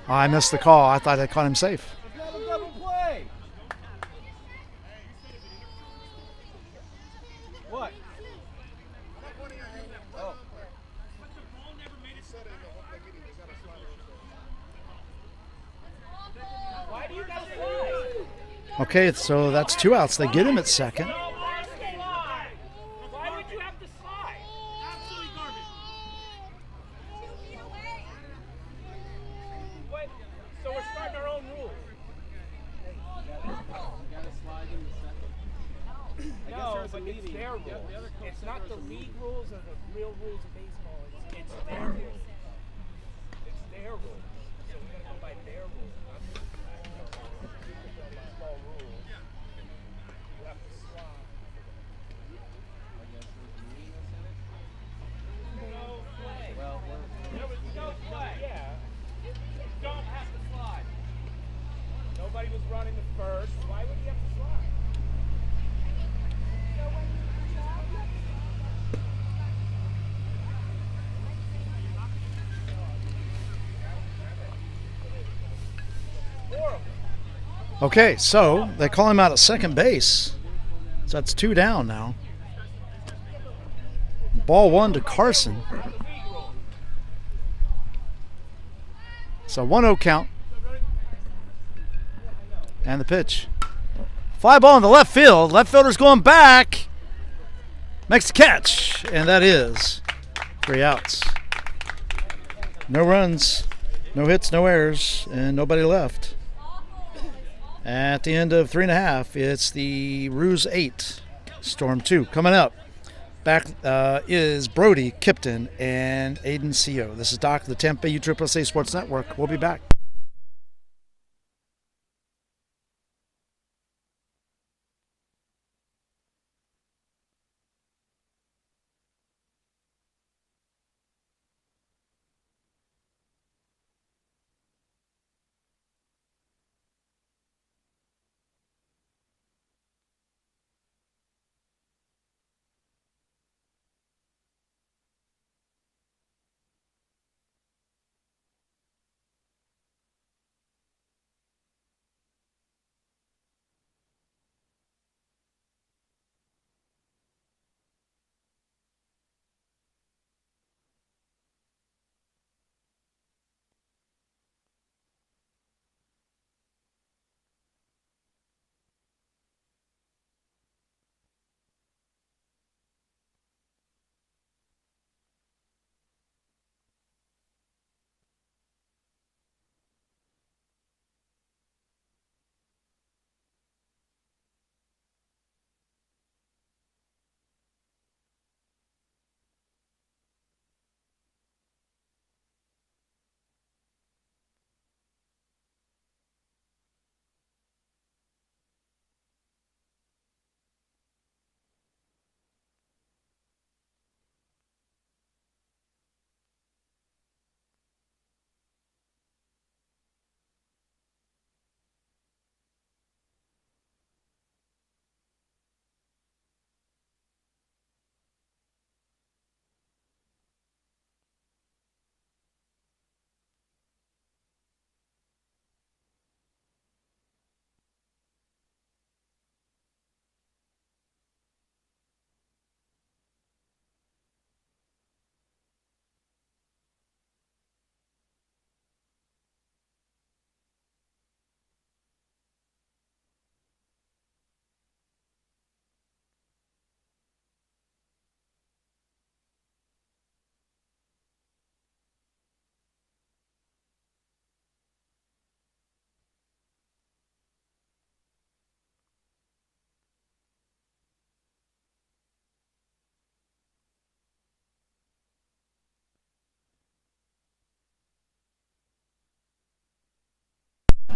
Oh, I missed the call. I thought I caught him safe. Double play. What? Oh. Why do you guys slide? Okay, so that's 2 outs. They get him at second. Why would you have to slide? Absolutely garbage. What? So we're starting our own rules. No, but it's their rules. It's not the league rules or the real rules of baseball. It's their rules. It's their rules. So we're gonna go by their rules. Baseball rules. You have to slide. No play. No play. Yeah. You don't have to slide. Nobody was running the first. Why would you have to slide? Okay, so they call him out at second base. So that's 2 down now. Ball 1 to Carson. So 1-0 count. And the pitch. Fly ball in the left field. Left fielder's going back. Makes the catch. And that is 3 outs. No runs, no hits, no errors, and nobody left. At the end of 3.5, it's the Roos 8, Storm 2. Coming up, back is Brody, Kipton, and Aiden Seo. This is Doc of the Tampa Bay USSSA Sports Network. We'll be back.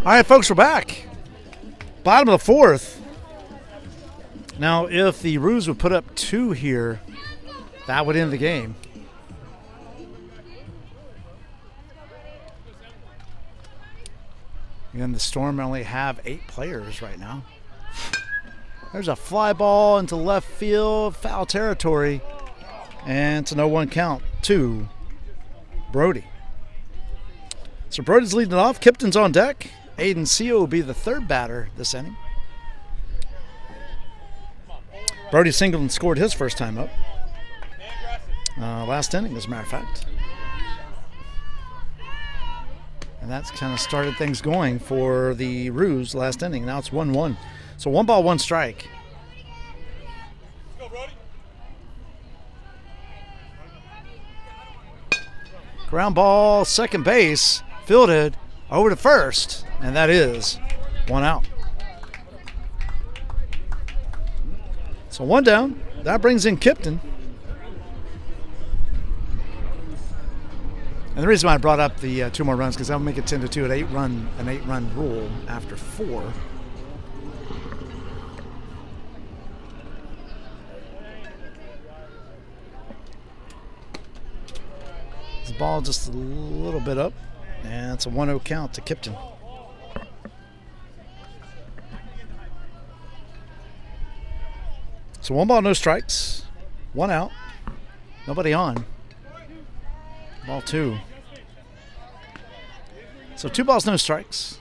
All right, folks, we're back. Bottom of the fourth. Now, if the Roos would put up 2 here, that would end the game. And the Storm only have 8 players right now. There's a fly ball into left field, foul territory, and it's a 0-1 count to Brody. So Brody's leading it off. Kipton's on deck. Aiden Seal will be the 3rd batter this inning. Brody singled and scored his first time up. Last inning, as a matter of fact. And that's kind of started things going for the Roos last inning. Now it's 1-1. So 1 ball, 1 strike. Ground ball, second base, fielded over to first, and that is 1 out. So 1 down. That brings in Kipton. And the reason why I brought up the 2 more runs because that'll make it 10-2 an 8-run rule after 4. This ball just a little bit up, and it's a 1-0 count to Kipton. So 1 ball, no strikes, 1 out, nobody on. Ball 2. So 2 balls, no strikes.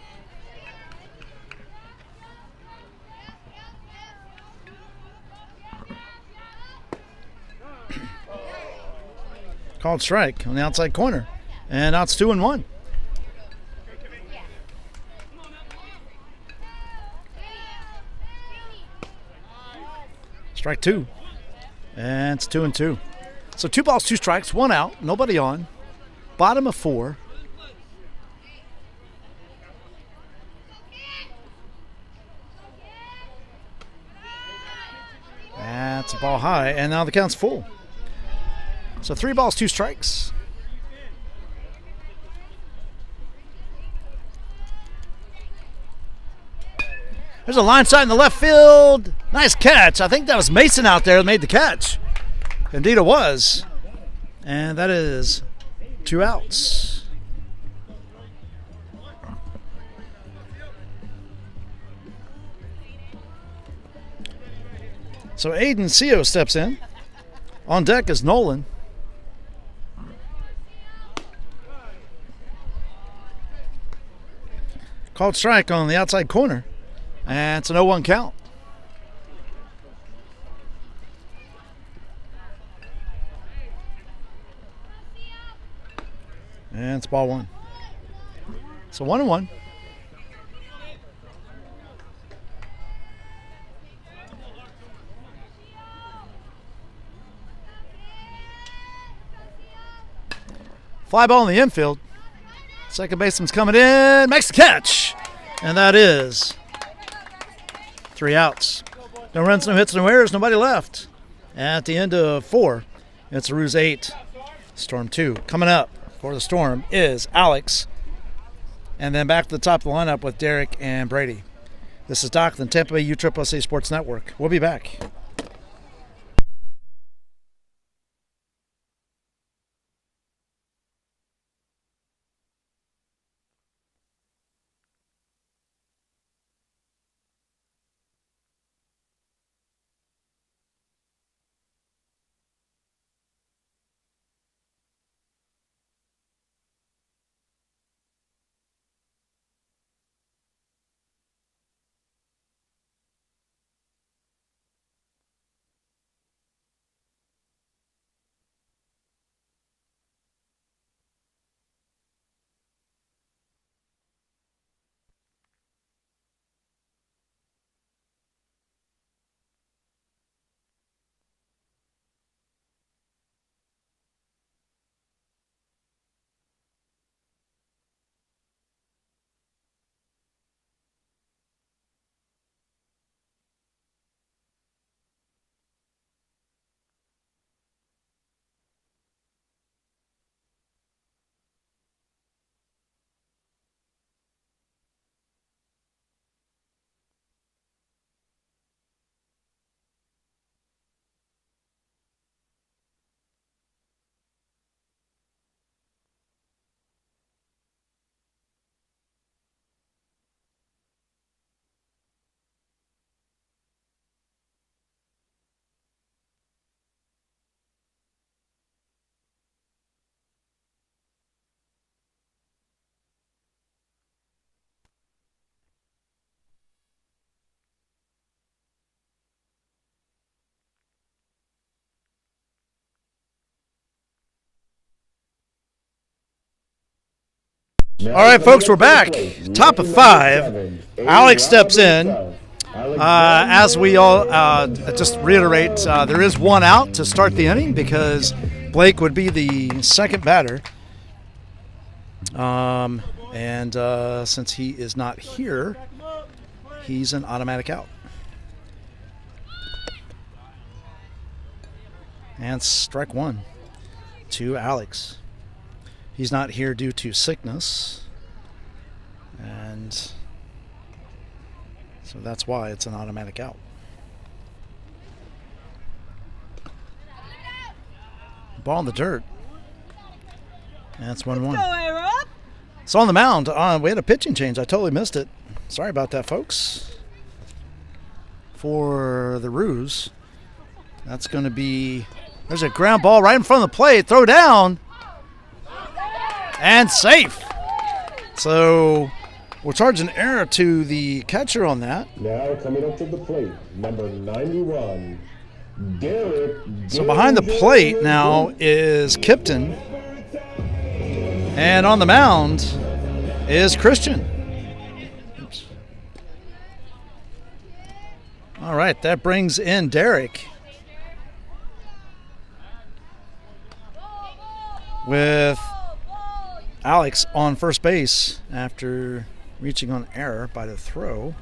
Called strike on the outside corner. And now it's 2-1. Strike 2. And it's 2-2. So 2 balls, 2 strikes, 1 out, nobody on. Bottom of 4. That's a ball high, and now the count's full. So 3 balls, 2 strikes. There's a line shot in the left field. Nice catch. I think that was Mason out there that made the catch. Indeed it was. And that is 2 outs. So Aiden Seo steps in. On deck is Nolan. Called strike on the outside corner. And it's an 0-1 count. And it's ball 1. So 1-1. Fly ball in the infield. Second baseman's coming in, makes the catch. And that is 3 outs. No runs, no hits, no errors, nobody left. At the end of 4, it's Roos 8, Storm 2. Coming up for the Storm is Alex. And then back to the top of the lineup with Derek and Brady. This is Doc, the Tampa Bay USSSA Sports Network. We'll be back. Now All right, coming folks, up we're to the back. plate, Top of lucky number 5. 7, Alex steps Robert in. South. As we all just reiterate, there is one out to start the inning because Blake would be the second batter. And since he is not here, he's an automatic out. And strike one to Alex. He's not here due to sickness. And so that's why it's an automatic out. Ball in the dirt. And it's 1-1. Go, Arab. It's on the mound. We had a pitching change. I totally missed it. Sorry about that, folks. For the Roos, that's going to be... There's a ground ball right in front of the plate. Throw down. And safe. So we're charging error to the catcher on that. Now coming up to the plate, number 91, Derek. So behind the plate now is Kipton. And on the mound is Christian. Oops. All right, that brings in Derek. With Alex on first base after reaching on error by the throw.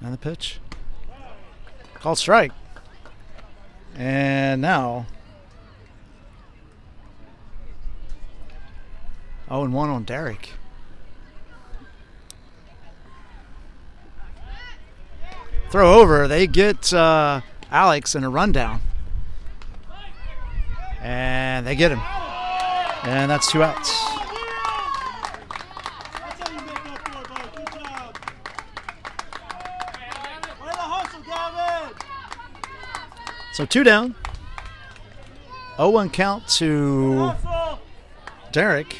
And the pitch. Called strike. And now 0-1 on Derek. Throw over. They get Alex in a rundown. And they get him. And that's 2 outs. So 2 down. 0-1 count to Derek.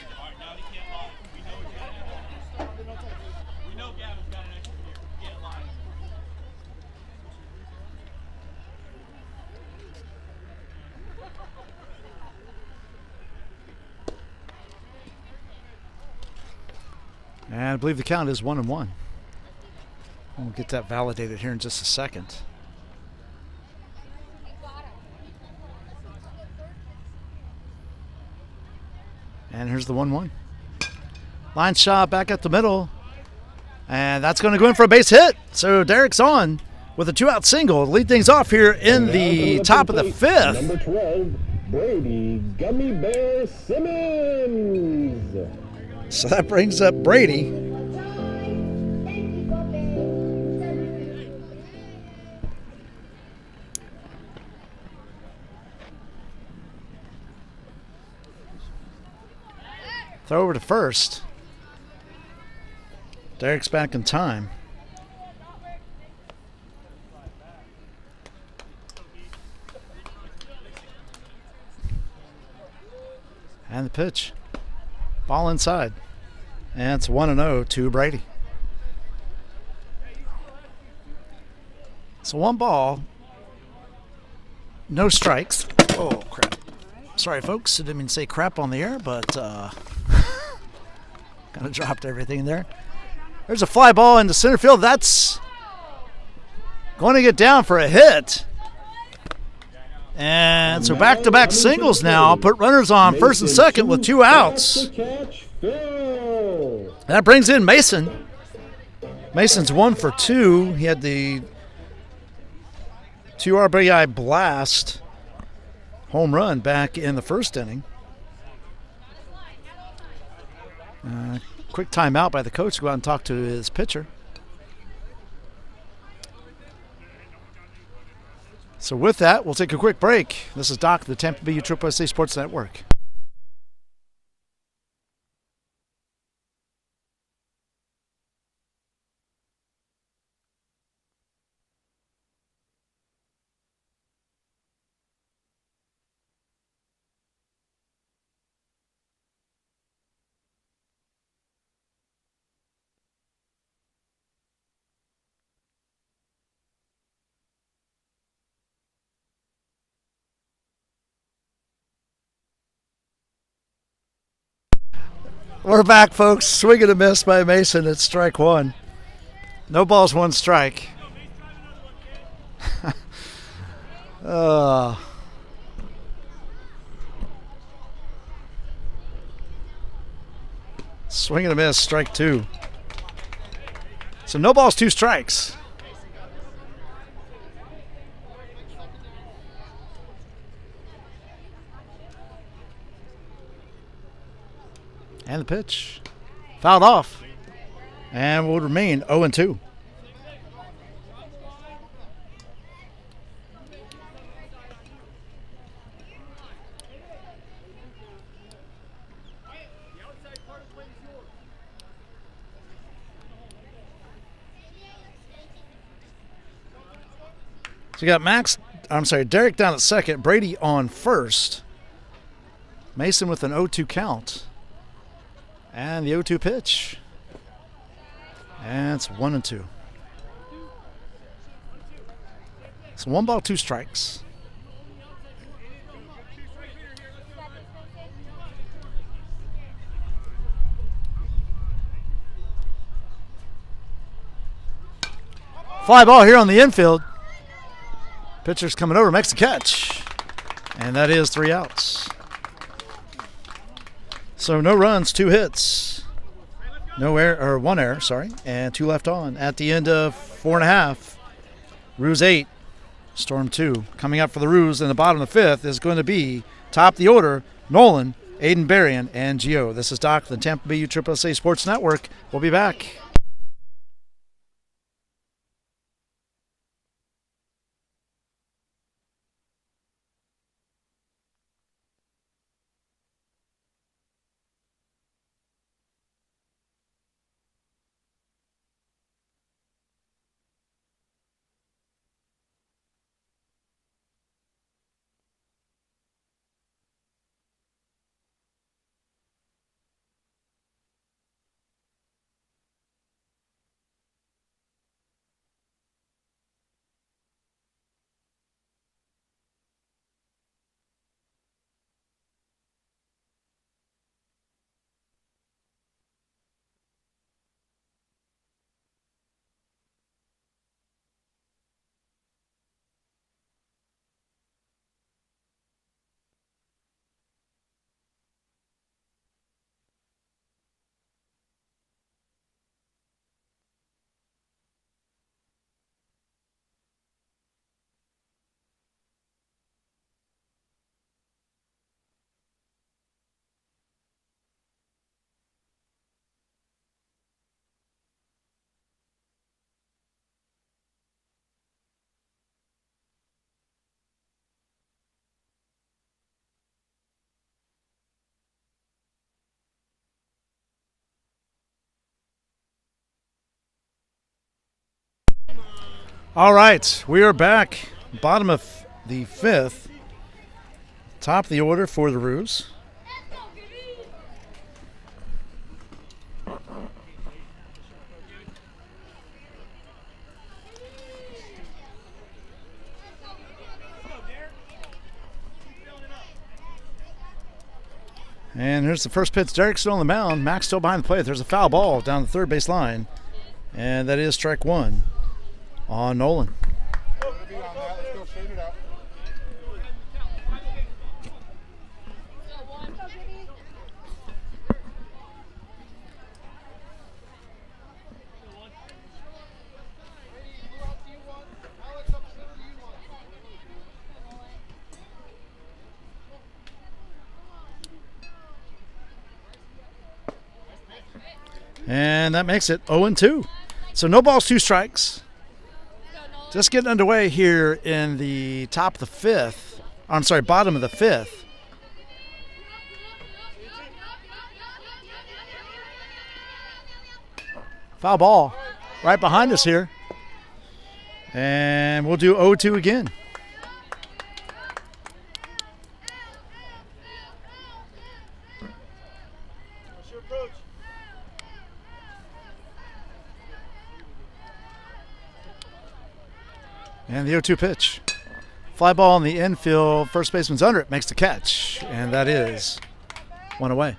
And I believe the count is 1-1. We'll get that validated here in just a second. And here's the 1-1. Line shot back at the middle. And that's going to go in for a base hit. So Derek's on with a 2-out single to lead things off here in the top of the 5th. Number 12, Brady Gummy Bear Simmons. So that brings up Brady. Throw over to first. Derek's back in time. And the pitch. Ball inside. And it's 1-0 to Brady. So 1 ball. No strikes. Oh, crap. Sorry, folks. I didn't mean to say crap on the air, but kind of dropped everything there. There's a fly ball into center field. That's going to get down for a hit. And so back-to-back singles now. Put runners on first and second with 2 outs. That brings in Mason. Mason's 1 for 2. He had the 2 RBI blast home run back in the first inning. Quick timeout by the coach to go out and talk to his pitcher. So with that, we'll take a quick break. This is Doc, the Tampa Bay USSSA Sports Network. We're back, folks. Swing and a miss by Mason. It's strike one. No balls, one strike. Swing and a miss, strike two. So no balls, two strikes. And the pitch. Fouled off. And will remain 0-2. So you got Derek down at second, Brady on first. Mason with an 0-2 count. And the 0-2 pitch. And it's 1-2. So 1 ball, 2 strikes. Fly ball here on the infield. Pitcher's coming over, makes the catch. And that is 3 outs. So no runs, 2 hits. No error, or 1 error, sorry. And 2 left on. At the end of 4.5. Roos 8, Storm 2. Coming up for the Roos in the bottom of the 5th is going to be top of the order, Nolan, Aiden Berrien, and Gio. This is Doc, the Tampa Bay USSSA Sports Network. We'll be back. All right, we are back. Bottom of the 5th. Top of the order for the Roos. And here's the first pitch. Derek's still on the mound. Max still behind the plate. There's a foul ball down the third base line. And that is strike one on Nolan. And that makes it 0-2. So no balls, 2 strikes. Just getting underway here in the top of the 5th. I'm sorry, bottom of the 5th. Foul ball right behind us here. And we'll do 0-2 again. And the 0-2 pitch. Fly ball in the infield. First baseman's under it. Makes the catch. And that is 1 away.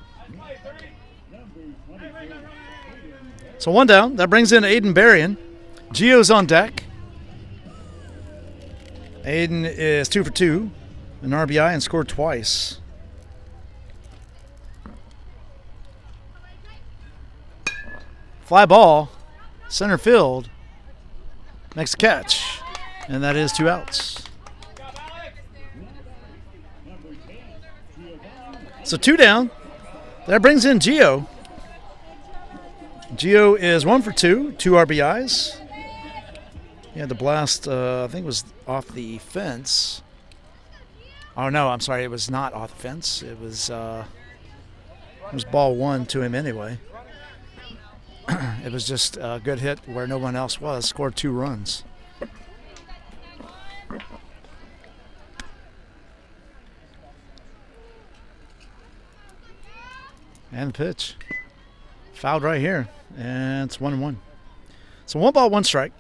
So 1 down. That brings in Aiden Berrien. Gio's on deck. Aiden is 2 for 2, an RBI, and scored twice. Fly ball, center field, makes a catch, and that is 2 outs. So 2 down. That brings in Gio. Gio is 1 for 2, 2 RBIs. He had the blast, I think it was off the fence. Oh, no, I'm sorry. It was not off the fence. It was ball 1 to him anyway. It was just a good hit where no one else was. Scored 2 runs. And the pitch. Fouled right here. And it's 1-1. So 1 ball, 1 strike.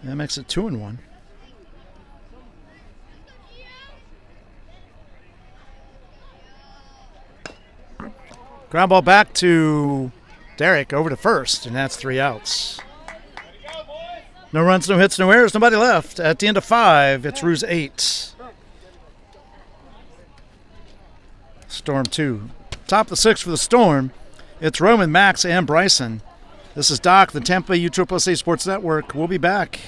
That makes it 2-1. Ground ball back to Derek over to first, and that's 3 outs. No runs, no hits, no errors, nobody left. At the end of 5, it's Roos 8. Storm 2. Top of the 6th for the Storm. It's Roman, Max, and Bryson. This is Doc, the Tampa Bay USSSA Sports Network. We'll be back.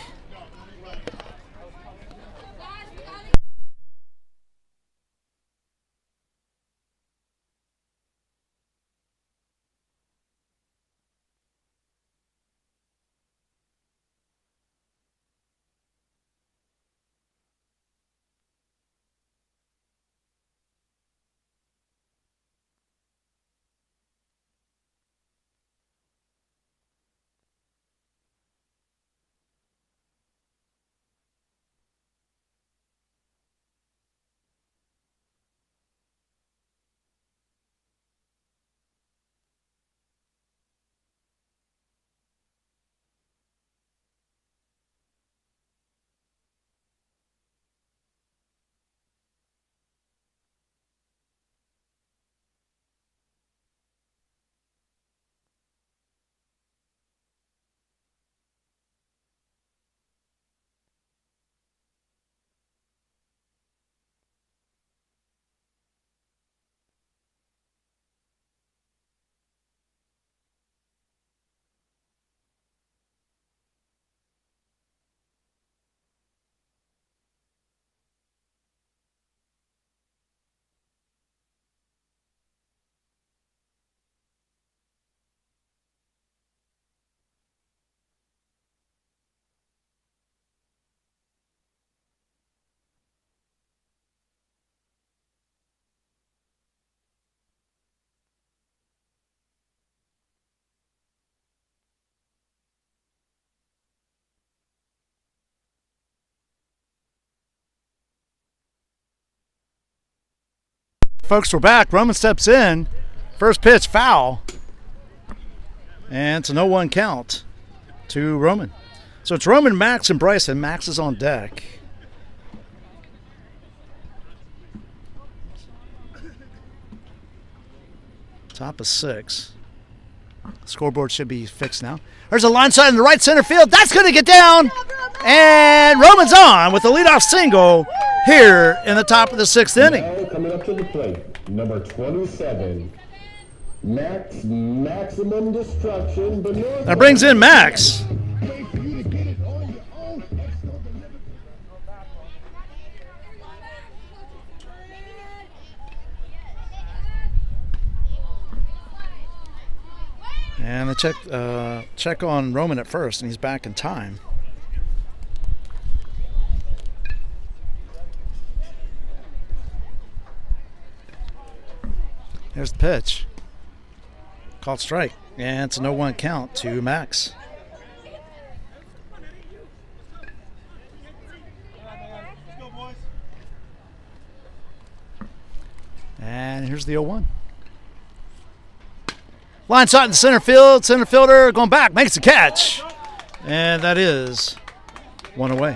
Folks, we're back. Roman steps in. First pitch, foul. And it's a 0-1 count to Roman. So it's Roman, Max, and Bryson. Max is on deck. Top of 6. Scoreboard should be fixed now. There's a line shot in the right center field. That's going to get down. And Roman's on with the leadoff single here in the top of the 6th inning. Now coming up to the plate, number 27, Maximum Destruction. That brings in Max. And they check on Roman at first, and he's back in time. Here's the pitch. Called strike. And it's a 0-1 count to Max. And here's the 0-1. Line shot in the center field. Center fielder going back, makes the catch. And that is one away.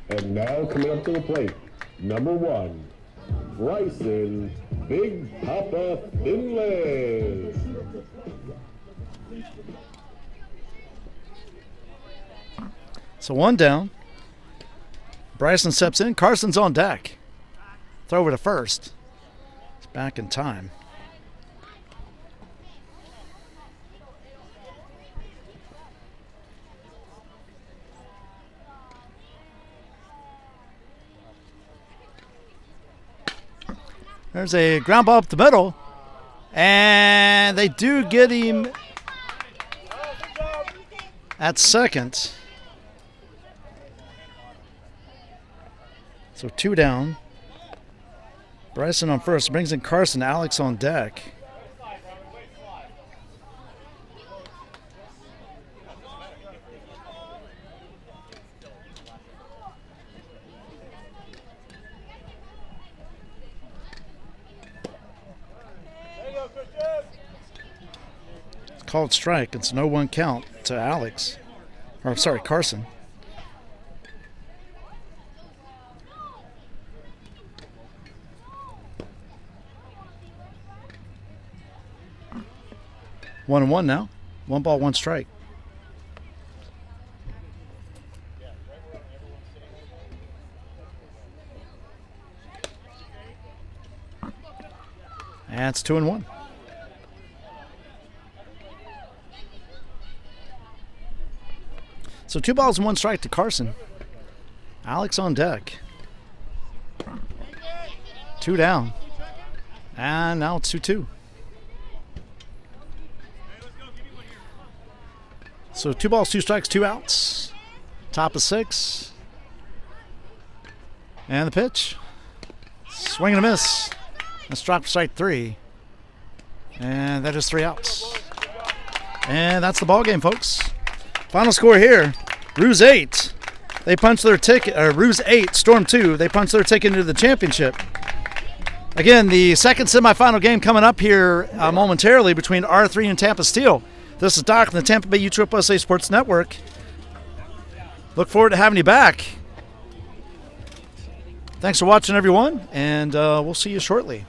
And now coming up to the plate, number 1, Bryson Big Papa Finlay. So 1 down. Bryson steps in. Carson's on deck. Throw over to first. It's back in time. There's a ground ball up the middle. And they do get him at second. So 2 down. Bryson on first. Brings in Carson. Alex on deck. It's called strike. It's no 1 count to Alex. Or sorry, Carson. One and one now. 1 ball, 1 strike. And it's 2 and 1. So 2 balls and 1 strike to Carson. Alex on deck. 2 down. And now it's 2-2. So 2 balls, 2 strikes, 2 outs. Top of 6. And the pitch. Swing and a miss. That's drop for strike 3. And that is 3 outs. And that's the ball game, folks. Final score here. Roos 8. They punched their ticket. Roos 8, Storm 2. They punched their ticket into the championship. Again, the second semifinal game coming up here momentarily between R3 and Tampa Steel. This is Doc from the Tampa Bay USSSA Sports Network. Look forward to having you back. Thanks for watching, everyone, and we'll see you shortly.